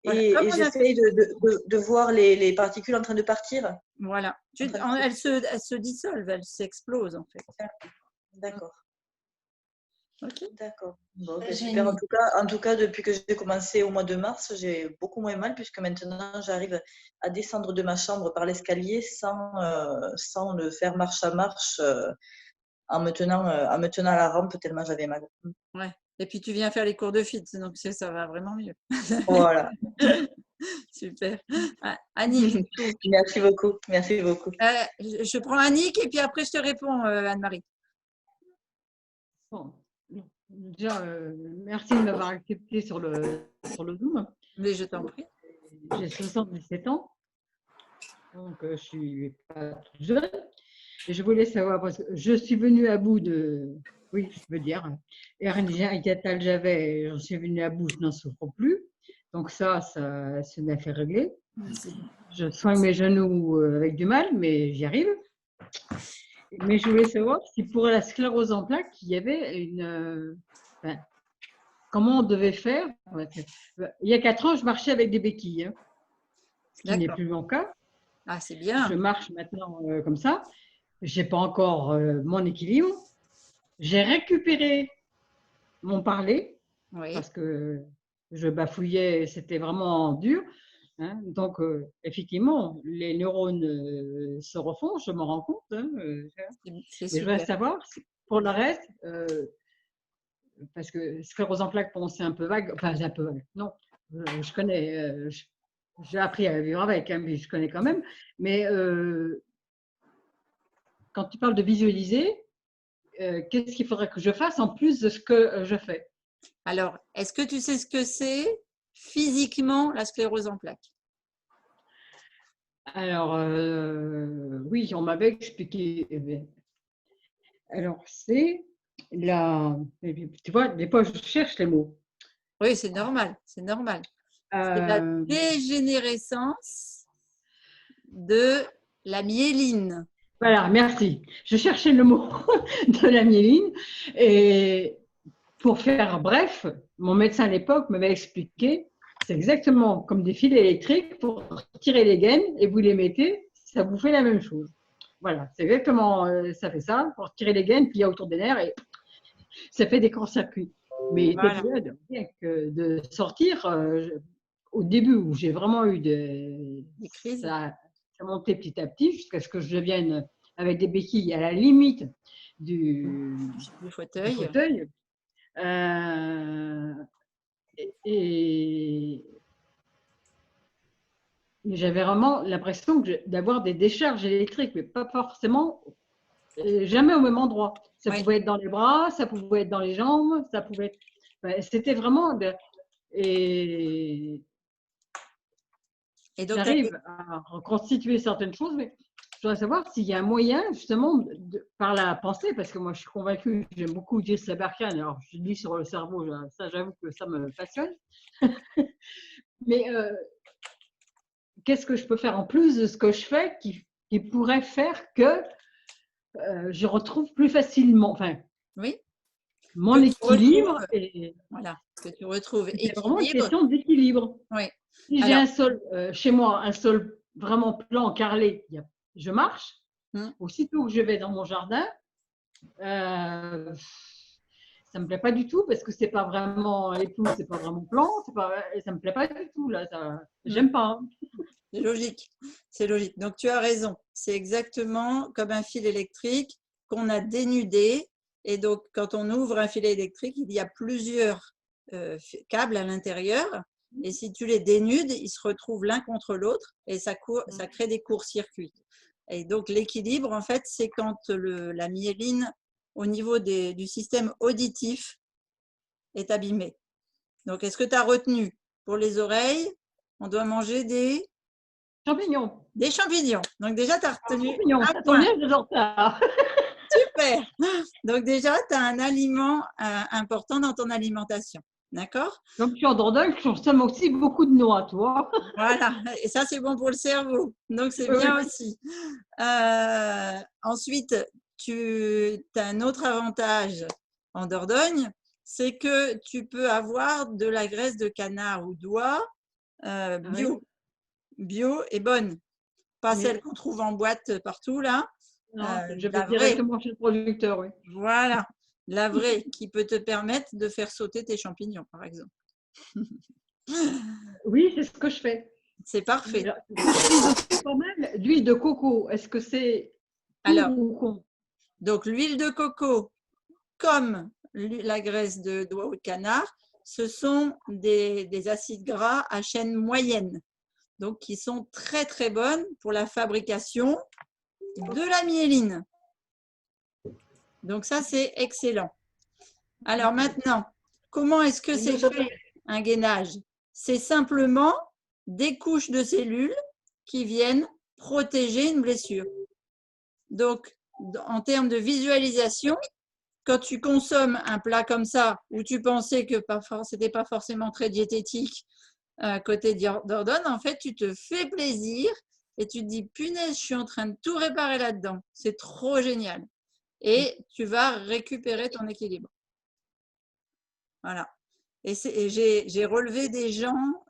et j'essaye de voir les particules en train de partir. Voilà. Elles se dissolvent, elles s'explosent, en fait. D'accord. Ok. D'accord. Bon, super. En tout cas, depuis que j'ai commencé au mois de mars, j'ai beaucoup moins mal puisque maintenant, j'arrive à descendre de ma chambre par l'escalier sans le faire marche à marche. En me tenant à la rampe tellement j'avais mal. Ouais. Et puis tu viens faire les cours de fit, donc ça va vraiment mieux. Voilà. Super. Annick. Merci beaucoup. Merci beaucoup. Je prends Annick et puis après je te réponds, Anne-Marie. Bon. Déjà, merci de m'avoir accepté sur le Zoom. Mais je t'en prie. J'ai 77 ans, donc je suis pas toute jeune. Et je voulais savoir, parce que je suis venue à bout de, oui, je veux dire, hernie hiatale j'avais, j'en suis venue à bout, je n'en souffre plus. Donc ça m'a fait régler. Je soigne mes genoux avec du mal, mais j'y arrive. Mais je voulais savoir si pour la sclérose en plaques, il y avait comment on devait faire. Il y a 4 ans, je marchais avec des béquilles, hein, ce qui n'est plus mon cas. Ah, c'est bien. Je marche maintenant comme ça. Je n'ai pas encore mon équilibre. J'ai récupéré mon parler parce que je bafouillais, c'était vraiment dur. Hein. Donc, effectivement, les neurones se refont, je m'en rends compte. Hein, mais je voudrais savoir, pour le reste, parce que sclérose en plaques, c'est un peu vague. Enfin, c'est un peu vague. Non, je connais, j'ai appris à vivre avec, hein, mais je connais quand même. Mais quand tu parles de visualiser, qu'est-ce qu'il faudrait que je fasse en plus de ce que je fais? Alors, est-ce que tu sais ce que c'est physiquement la sclérose en plaques? Alors, oui, on m'avait expliqué. Alors, c'est la… Tu vois, des fois, je cherche les mots. Oui, c'est normal, c'est normal. C'est la dégénérescence de la myéline. Voilà, merci. Je cherchais le mot de la myéline. Et pour faire bref, mon médecin à l'époque m'avait expliqué, c'est exactement comme des fils électriques pour tirer les gaines et vous les mettez, ça vous fait la même chose. Voilà, c'est exactement, ça fait ça, pour tirer les gaines, puis il y a autour des nerfs et ça fait des courts-circuits. Mais voilà. De sortir, au début où j'ai vraiment eu des crises, ça montait petit à petit jusqu'à ce que je devienne avec des béquilles à la limite du fauteuil. Et j'avais vraiment l'impression d'avoir des décharges électriques, mais pas forcément, jamais au même endroit. Ça pouvait être dans les bras, ça pouvait être dans les jambes, ça pouvait être… C'était vraiment… Et donc, j'arrive à reconstituer certaines choses, mais je voudrais savoir s'il y a un moyen, justement, par la pensée, parce que moi, je suis convaincue, j'aime beaucoup Gilles Sabarkhan, alors je lis sur le cerveau, ça, j'avoue que ça me passionne. Mais qu'est-ce que je peux faire en plus de ce que je fais qui pourrait faire que je retrouve plus facilement, enfin, Oui. Mon Que tu équilibre, retrouves. et Voilà, que tu retrouves c'est vraiment une équilibre. question d'équilibre. Oui. Si j'ai Alors, un sol, chez moi, un sol vraiment plan, carrelé, je marche. Aussitôt que je vais dans mon jardin, ça me plaît pas du tout parce que c'est pas vraiment les pelouses, c'est pas vraiment plan, ça me plaît pas du tout là. J'aime pas. c'est logique, c'est logique. Donc tu as raison. C'est exactement comme un fil électrique qu'on a dénudé. Et donc quand on ouvre un filet électrique, il y a plusieurs câbles à l'intérieur. Et si tu les dénudes, ils se retrouvent l'un contre l'autre et ça crée des courts-circuits. Et donc l'équilibre, en fait, c'est quand la myéline au niveau du système auditif est abîmée. Donc, est-ce que tu as retenu pour les oreilles, on doit manger des champignons. Des champignons. Donc déjà, tu as retenu un point. Super. Donc déjà, tu as un aliment important dans ton alimentation. D'accord? Comme je suis en Dordogne, je consomme aussi beaucoup de noix, toi. Voilà. Et ça, c'est bon pour le cerveau. Donc, c'est bien aussi. Ensuite, tu as un autre avantage en Dordogne, c'est que tu peux avoir de la graisse de canard ou d'oie bio. Bio et bonne. Pas celle qu'on trouve en boîte partout, là. Non, je vais directement chez le producteur, oui. Voilà. La vraie qui peut te permettre de faire sauter tes champignons, par exemple. Oui, c'est ce que je fais. C'est parfait. Pas mal d'huile de coco. Est-ce que c'est alors donc l'huile de coco comme la graisse d'oie ou de canard, ce sont des acides gras à chaîne moyenne, donc qui sont très très bonnes pour la fabrication de la myéline. Donc ça, c'est excellent. Alors maintenant, comment est-ce que c'est fait un gainage? C'est simplement des couches de cellules qui viennent protéger une blessure. Donc, en termes de visualisation, quand tu consommes un plat comme ça, où tu pensais que ce n'était pas forcément très diététique côté Dordogne, en fait, tu te fais plaisir et tu te dis, punaise, je suis en train de tout réparer là-dedans. C'est trop génial. Et tu vas récupérer ton équilibre. Voilà. Et j'ai relevé des gens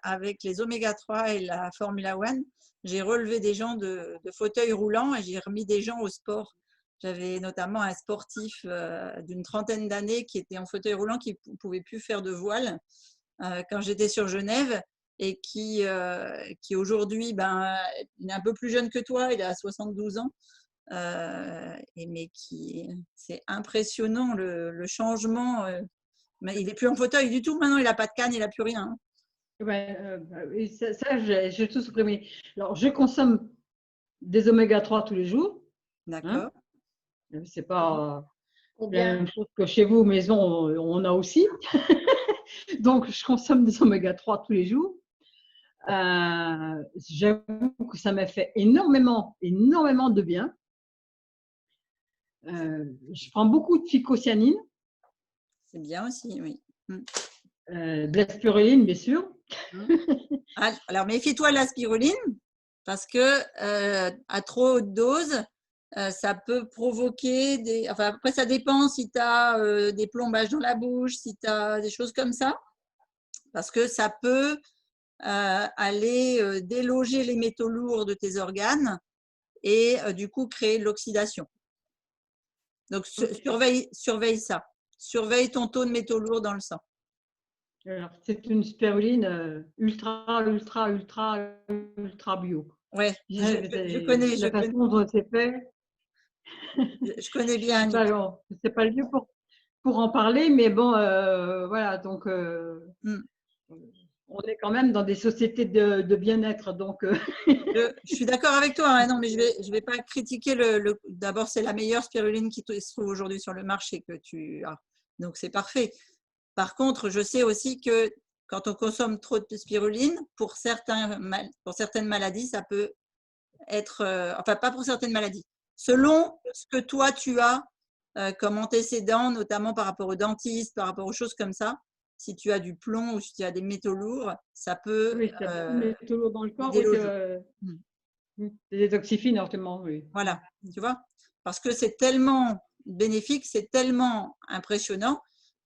avec les oméga 3 et la Formula One. J'ai relevé des gens de fauteuils roulants et j'ai remis des gens au sport. J'avais notamment un sportif d'une trentaine d'années qui était en fauteuil roulant, qui ne pouvait plus faire de voile quand j'étais sur Genève et qui aujourd'hui est un peu plus jeune que toi, il a 72 ans. Mais c'est impressionnant le changement. Mais il n'est plus en fauteuil du tout maintenant, il n'a pas de canne, il n'a plus rien. Ça j'ai tout supprimé. Alors, je consomme des oméga 3 tous les jours. D'accord. C'est pas la même chose que chez vous, maison, on a aussi. Donc, je consomme des oméga 3 tous les jours. J'avoue que ça m'a fait énormément de bien. Je prends beaucoup de phycocyanine. C'est bien aussi, oui. De la spiruline, bien sûr. Alors, méfie-toi de la spiruline parce que à trop haute dose, ça peut provoquer après, ça dépend si tu as des plombages dans la bouche, si tu as des choses comme ça, parce que ça peut aller déloger les métaux lourds de tes organes et du coup créer de l'oxydation. Donc, surveille ça. Surveille ton taux de métaux lourds dans le sang. C'est une spiruline ultra bio. Oui, je connais. La façon dont c'est fait. Je connais bien. C'est pas le lieu pour en parler, mais bon, voilà. Donc, on est quand même dans des sociétés de bien-être. Donc, je suis d'accord avec toi. Hein, non, mais je vais pas critiquer D'abord, c'est la meilleure spiruline qui se trouve aujourd'hui sur le marché que tu as. Donc, c'est parfait. Par contre, je sais aussi que quand on consomme trop de spiruline, pour certaines maladies, ça peut être… enfin, pas pour certaines maladies. Selon ce que toi, tu as comme antécédent, notamment par rapport aux dentistes, par rapport aux choses comme ça, si tu as du plomb ou si tu as des métaux lourds, ça peut… Oui, des métaux lourds dans le corps, des détoxifie normalement, oui. Voilà, tu vois, parce que c'est tellement bénéfique, c'est tellement impressionnant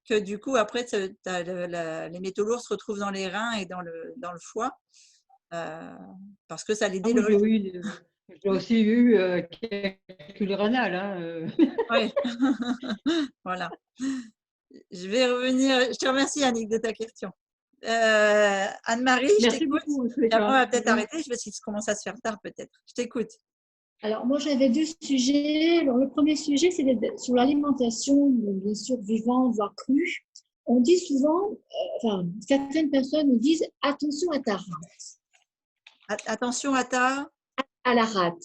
que du coup, après, les métaux lourds se retrouvent dans les reins et dans le foie parce que ça les déloge. J'ai aussi eu calcul rénal. Hein. Oui, voilà. Je vais revenir. Je te remercie, Annick, de ta question. Anne-Marie, je t'écoute. Et après, on va peut-être arrêter parce qu'il commence à se faire tard, peut-être. Je t'écoute. Alors, moi, j'avais 2 sujets. Alors, le premier sujet, c'est sur l'alimentation, bien sûr, vivant, voire crue. On dit souvent, certaines personnes nous disent attention à ta rate. Attention à la rate.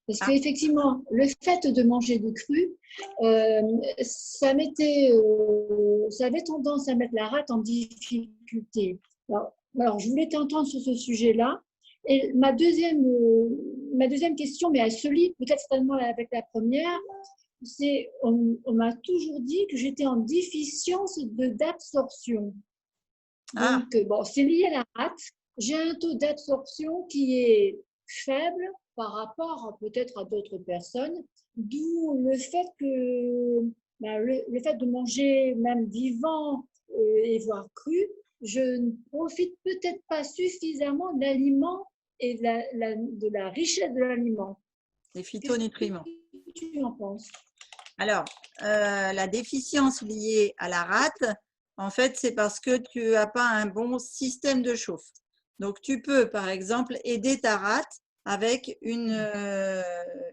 Parce qu'effectivement, le fait de manger du cru, ça avait tendance à mettre la rate en difficulté. Alors je voulais t'entendre sur ce sujet-là. Et ma deuxième question, mais elle se lie peut-être certainement avec la première, c'est on m'a toujours dit que j'étais en déficience d'absorption. Donc, bon, c'est lié à la rate. J'ai un taux d'absorption qui est faible par rapport peut-être à d'autres personnes, d'où le fait que le fait de manger même vivant et voire cru, je ne profite peut-être pas suffisamment d'aliments et de la richesse de l'aliment. Les phytonutriments. Qu'est-ce que tu en penses? Alors, la déficience liée à la rate, en fait, c'est parce que tu n'as pas un bon système de chauffe. Donc, tu peux, par exemple, aider ta rate avec une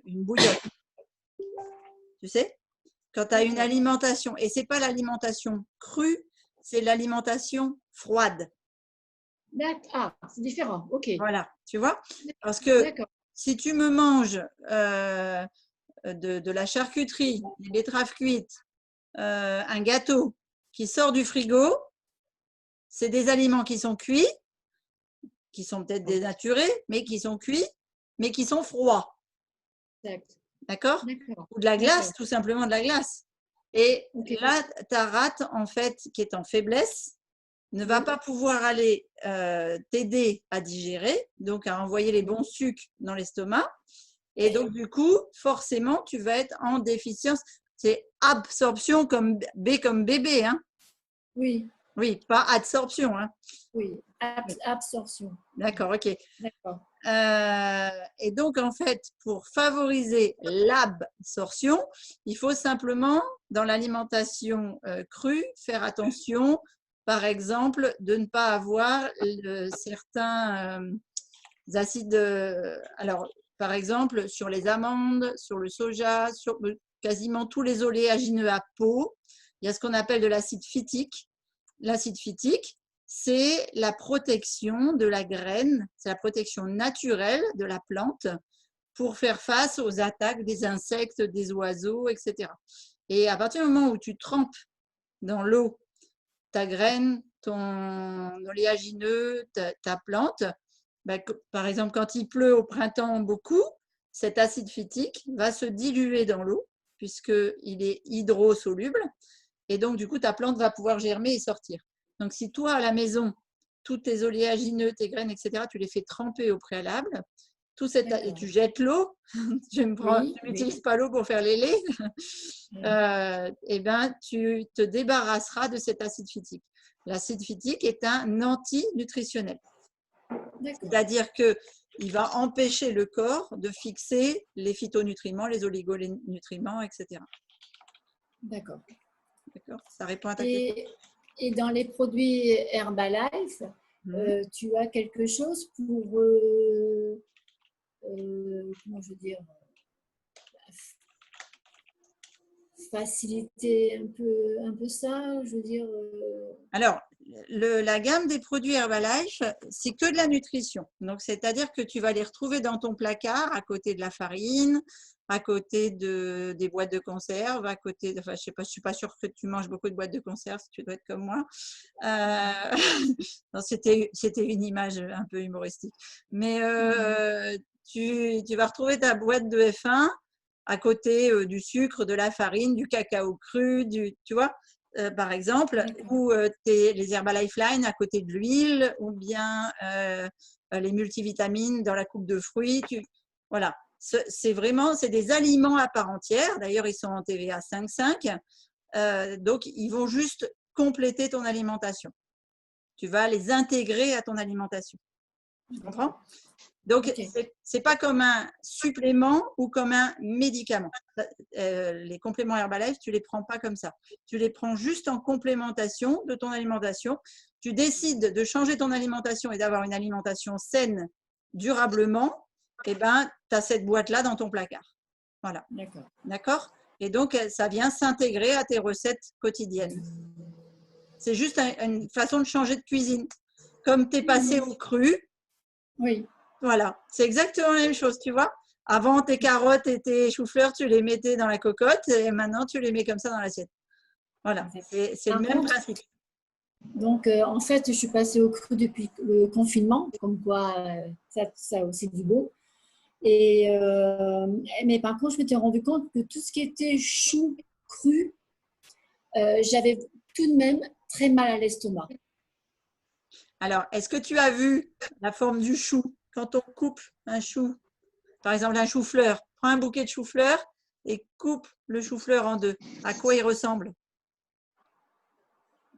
bouillotte. Tu sais, quand tu as une alimentation, et ce n'est pas l'alimentation crue, c'est l'alimentation froide. Ah, c'est différent, ok. Voilà, tu vois, parce que si tu me manges de la charcuterie, des betteraves cuites, un gâteau qui sort du frigo, c'est des aliments qui sont cuits, qui sont peut-être dénaturés, mais qui sont cuits, mais qui sont froids. D'accord? Ou de la glace, tout simplement de la glace. Et là, ta rate, en fait, qui est en faiblesse, ne va pas pouvoir aller t'aider à digérer, donc à envoyer les bons sucres dans l'estomac. Et donc, du coup, forcément, tu vas être en déficience. C'est absorption comme B comme bébé. Hein? Oui. Oui, pas adsorption. Hein? Oui, absorption. D'accord, ok. D'accord. Et donc, en fait, pour favoriser l'absorption, il faut simplement, dans l'alimentation crue, faire attention, par exemple, de ne pas avoir certains acides. Alors, par exemple, sur les amandes, sur le soja, sur quasiment tous les oléagineux à peau, il y a ce qu'on appelle de l'acide phytique. L'acide phytique, c'est la protection de la graine, c'est la protection naturelle de la plante pour faire face aux attaques des insectes, des oiseaux, etc. Et à partir du moment où tu trempes dans l'eau ta graine, ton oléagineux, ta plante, par exemple, quand il pleut au printemps beaucoup, cet acide phytique va se diluer dans l'eau puisqu'il est hydrosoluble. Et donc, du coup, ta plante va pouvoir germer et sortir. Donc, si toi, à la maison, tous tes oléagineux, tes graines, etc., tu les fais tremper au préalable, et tu jettes l'eau, tu n'utilises pas l'eau pour faire les laits, et ben, tu te débarrasseras de cet acide phytique. L'acide phytique est un anti-nutritionnel. C'est-à-dire qu'il va empêcher le corps de fixer les phytonutriments, les oligonutriments, etc. D'accord. D'accord, ça répond à ta question. Et dans les produits Herbalife, tu as quelque chose pour, comment je veux dire, faciliter un peu ça, je veux dire. Alors, la gamme des produits Herbalife, c'est que de la nutrition. Donc, c'est-à-dire que tu vas les retrouver dans ton placard, à côté de la farine, à côté des boîtes de conserve, à côté, enfin, je sais pas, je suis pas sûre que tu manges beaucoup de boîtes de conserve, si tu dois être comme moi. C'était une image un peu humoristique. Mais tu vas retrouver ta boîte de F1 à côté du sucre, de la farine, du cacao cru, tu vois, par exemple, ou les Herbalife Line à côté de l'huile, ou bien les multivitamines dans la coupe de fruits. Voilà. c'est des aliments à part entière. D'ailleurs, ils sont en TVA 5,5. Donc, ils vont juste compléter ton alimentation. Tu vas les intégrer à ton alimentation. Tu comprends? Donc, c'est pas comme un supplément ou comme un médicament. Les compléments Herbalife, tu les prends pas comme ça. Tu les prends juste en complémentation de ton alimentation. Tu décides de changer ton alimentation et d'avoir une alimentation saine durablement, et ben, tu as cette boîte-là dans ton placard. Voilà. D'accord? Et donc, ça vient s'intégrer à tes recettes quotidiennes. C'est juste une façon de changer de cuisine. Comme tu es passé au cru. Oui. Voilà, c'est exactement la même chose, tu vois. Avant, tes carottes et tes choux-fleurs, tu les mettais dans la cocotte et maintenant, tu les mets comme ça dans l'assiette. Voilà, c'est le même principe. Donc, en fait, je suis passée au cru depuis le confinement, comme quoi ça aussi du beau. Mais par contre, je m'étais rendu compte que tout ce qui était chou cru, j'avais tout de même très mal à l'estomac. Alors, est-ce que tu as vu la forme du chou? Quand on coupe un chou, par exemple un chou-fleur, prends un bouquet de chou-fleur et coupe le chou-fleur en deux. À quoi il ressemble?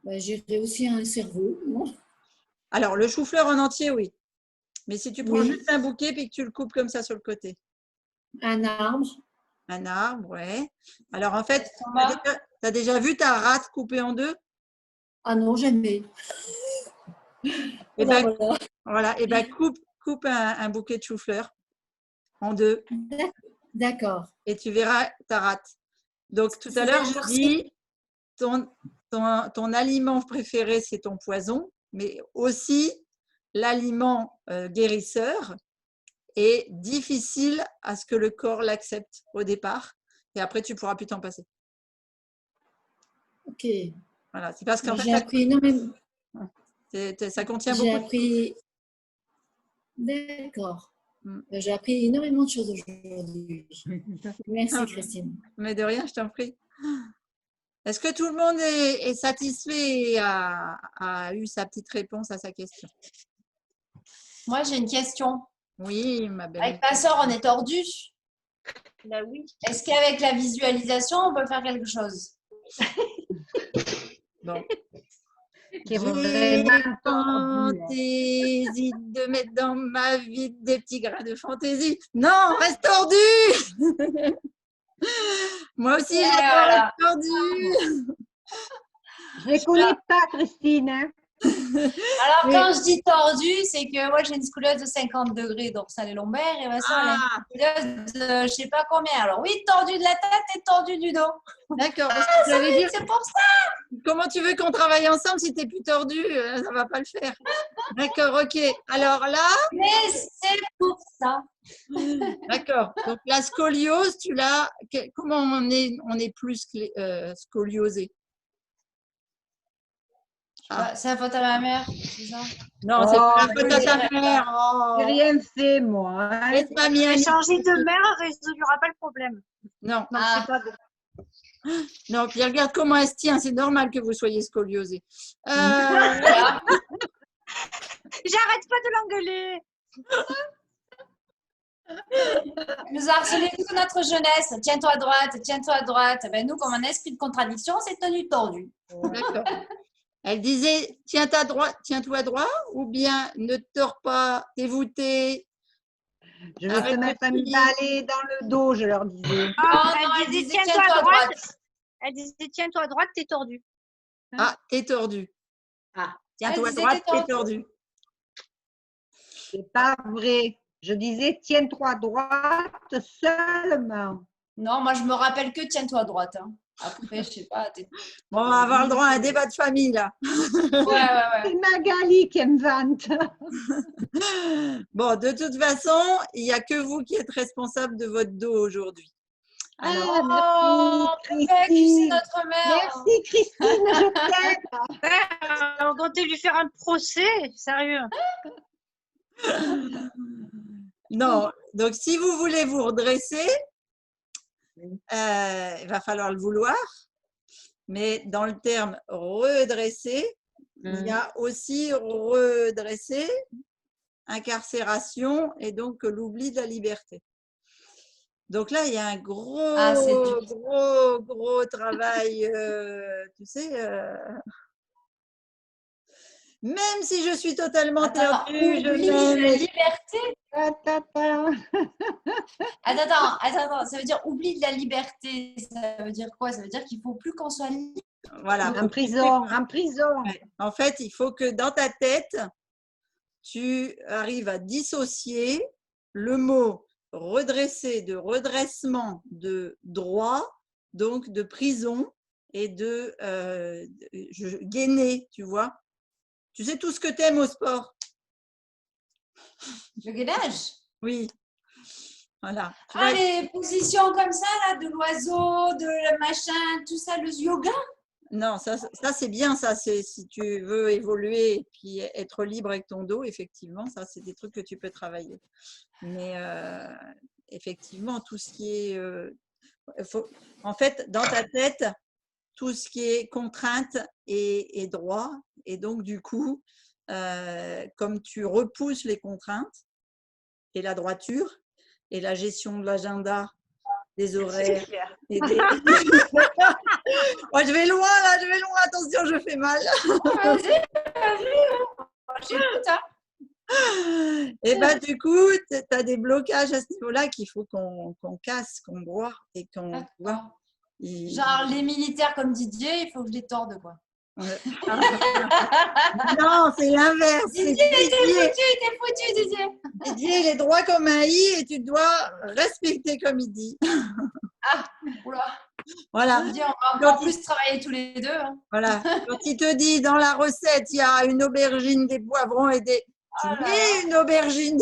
J'ai aussi un cerveau, non? Alors, le chou-fleur en entier, oui. Mais si tu prends Oui. juste un bouquet et que tu le coupes comme ça sur le côté. Un arbre. Un arbre, ouais. Alors, en fait, tu as déjà vu ta rate coupée en deux? Ah non, jamais. Et ben, voilà. Et ben, coupe un bouquet de chou-fleur en deux. D'accord. Et tu verras ta rate. Donc, tout à l'heure, je dis, ton aliment préféré, c'est ton poison, mais aussi l'aliment guérisseur est difficile à ce que le corps l'accepte au départ. Et après, tu ne pourras plus t'en passer. Ok. Voilà, c'est parce qu'en fait, j'ai appris énormément. Ça contient beaucoup. J'ai appris. D'accord. J'ai appris énormément de choses aujourd'hui. Merci Christine. Mais de rien, je t'en prie. Est-ce que tout le monde est satisfait et a eu sa petite réponse à sa question? Moi, j'ai une question. Oui, ma belle. Avec ma soeur, on est tordu. Bah oui. Est-ce qu'avec la visualisation, on peut faire quelque chose? Bon. Qui est vraiment fantaisie de mettre dans ma vie des petits grains de fantaisie. Non, reste tordu. Moi aussi, j'ai voilà. tordu. Je ne connais pas, Christine. Hein. Alors, quand je dis tordu, c'est que moi, j'ai une scoliose de 50 degrés dorsale et lombaire et ma soeur, elle a une scoliose de je ne sais pas combien. Alors, oui, tordu de la tête et tordu du dos. D'accord. C'est pour ça. Comment tu veux qu'on travaille ensemble si tu n'es plus tordu? Ça ne va pas le faire. D'accord, ok. Alors là… Mais c'est pour ça. D'accord. Donc, la scoliose, tu l'as… Comment on est plus scoliosé? C'est la faute à ma mère, c'est ça? Non, c'est pas la faute à ta mère. J'ai rien fait, moi. Changer de mère ne résoudra pas le problème. Non. Non, c'est pas bon. Non, puis regarde comment elle se tient. C'est normal que vous soyez scoliosé. J'arrête pas de l'engueuler. Elle nous a harcelé toute notre jeunesse. Tiens-toi à droite, tiens-toi à droite. Ben, nous, comme un esprit de contradiction, c'est tenu tordu. D'accord. Elle disait tiens-toi à droite ou bien ne tords pas, t'es voûté. Je vais te mettre un balai dans le dos, je leur disais. Elle disait tiens-toi à droite. Elle disait tiens-toi à droite, t'es tordu. Ah, t'es tordu. Ah. Tiens-toi à droite, t'es tordu. C'est pas vrai. Je disais tiens-toi à droite seulement. Non, moi je me rappelle que tiens-toi à droite. Hein. Après, je sais pas. Bon, on va avoir le droit à un débat de famille là. Ouais. C'est Magali qui invente. Bon, de toute façon, il n'y a que vous qui êtes responsable de votre dos aujourd'hui. Alors, merci Christine. Notre mère. Merci Christine, je t'aime. On comptait lui faire un procès, sérieux. Non, donc si vous voulez vous redresser, il va falloir le vouloir. Mais dans le terme redresser, il y a aussi redresser, incarcération et donc l'oubli de la liberté. Donc là, il y a un gros, Ah, c'est dur. gros travail, tu sais. Même si je suis totalement Attends, perdue, je oublie la m'aime. liberté. Ta-ta-ta. Attends, ça veut dire oublie de la liberté. Ça veut dire quoi? Ça veut dire qu'il ne faut plus qu'on soit libre. Voilà. En prison, en prison. Ouais. En fait, il faut que dans ta tête, tu arrives à dissocier le mot redresser de redressement de droit, donc de prison et de gainer, tu vois. Tu sais tout ce que tu aimes au sport. Le gainage. Oui. Voilà. Tu Ah, vois, les positions comme ça, là, de l'oiseau, de le machin, tout ça, le yoga. non, ça c'est bien, ça, c'est si tu veux évoluer et puis être libre avec ton dos, effectivement, ça, c'est des trucs que tu peux travailler. Mais effectivement, tout ce qui est… en fait, dans ta tête, tout ce qui est contrainte est droit. Et donc, du coup, comme tu repousses les contraintes et la droiture et la gestion de l'agenda, des horaires. Et des… Moi, je vais loin là, attention, je fais mal. Vas-y, j'écoute, hein. Et bah, du coup, tu as des blocages à ce niveau-là qu'il faut qu'on casse, qu'on broie et qu'on… Genre les militaires comme Didier, il faut que je les torde, quoi. Non, c'est l'inverse. Didier, t'es foutu, Didier. Didier, il est droit comme un i et tu dois respecter comme il dit. Ah, oula. Voilà. Didier, on va encore plus travailler tous les deux. Hein. Voilà. Quand il te dit dans la recette, il y a une aubergine, des poivrons et des… Tu mets une aubergine.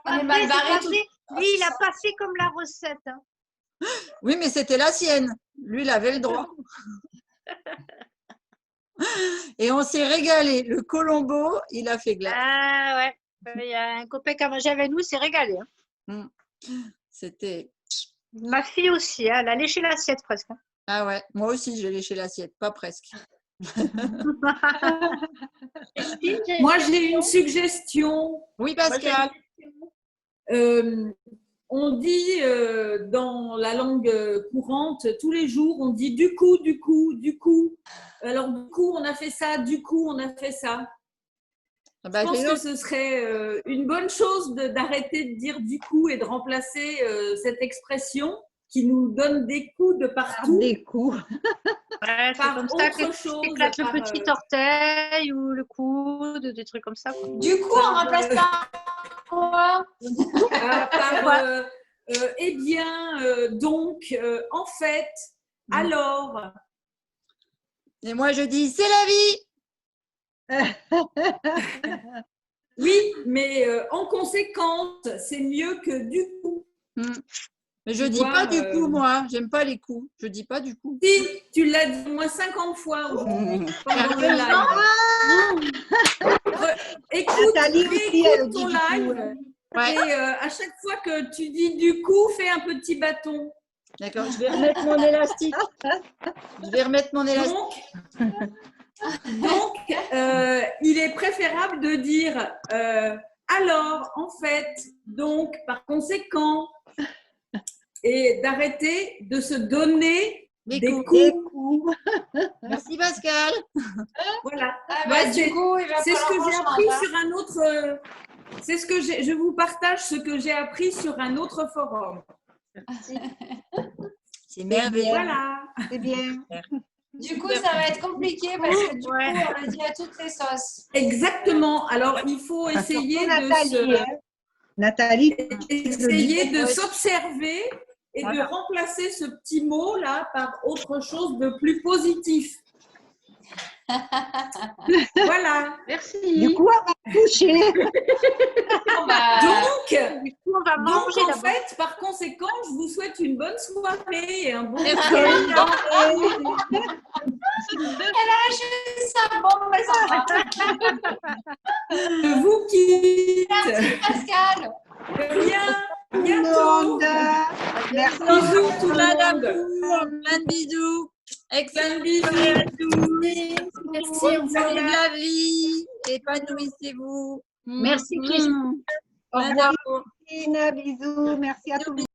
On est mal barré tout. Lui, il n'a pas fait comme la recette. Hein. Oui, mais c'était la sienne. Lui, il avait le droit. Et on s'est régalé. Le Colombo, il a fait glace. Ah ouais. Il y a un copain qui a mangé avec nous, il s'est régalé. Hein. C'était… Ma fille aussi, hein, elle a léché l'assiette presque. Hein. Ah ouais, moi aussi, j'ai léché l'assiette. Pas presque. Moi, j'ai une suggestion. Oui, Pascal. On dit dans la langue courante, tous les jours, on dit du coup, du coup, du coup. Alors, du coup, on a fait ça, du coup, on a fait ça. Ah bah, je pense que ce serait une bonne chose d'arrêter de dire du coup et de remplacer cette expression qui nous donne des coups de partout. Des coups. Ouais, c'est comme ça que tu éclates le petit orteil ou le coude, des trucs comme ça. Quoi. Du coup, on remplace par quoi? Eh bien, donc, en fait, alors. Et moi, je dis, c'est la vie. Oui, mais en conséquence, c'est mieux que du coup. Mais je dis pas du coup, moi. J'aime pas les coups. Je dis pas du coup. Si, tu l'as dit au moins 50 fois aujourd'hui pendant le live. Écoute, écoute ton live. Ouais. Et à chaque fois que tu dis du coup, fais un petit bâton. D'accord, je vais remettre mon élastique. Donc, il est préférable de dire alors, en fait, donc, par conséquent, et d'arrêter de se donner des coups. Merci Pascal. Voilà. Ah bah, du coup, c'est ce que j'ai appris sur un autre. C'est ce que je vous partage ce que j'ai appris sur un autre forum. C'est merveilleux. Voilà. C'est bien. Du coup, ça va être compliqué parce que du coup, on le dit à toutes les sauces. Exactement. Alors, il faut essayer de s'observer et de remplacer ce petit mot là par autre chose de plus positif. Voilà. Merci. Du coup, on va coucher. Donc, en fait, par conséquent, je vous souhaite une bonne soirée et un bon Elle a lâché ça. Bon, je vous quitte. Merci Pascal. Rien. Bientôt. Merci. Bisous tout le monde. Plein de bisous. Excellent bisous à tous. Merci de la vie. Épanouissez-vous. Merci Christine. Au revoir. Christine, bisous, merci à tout le monde.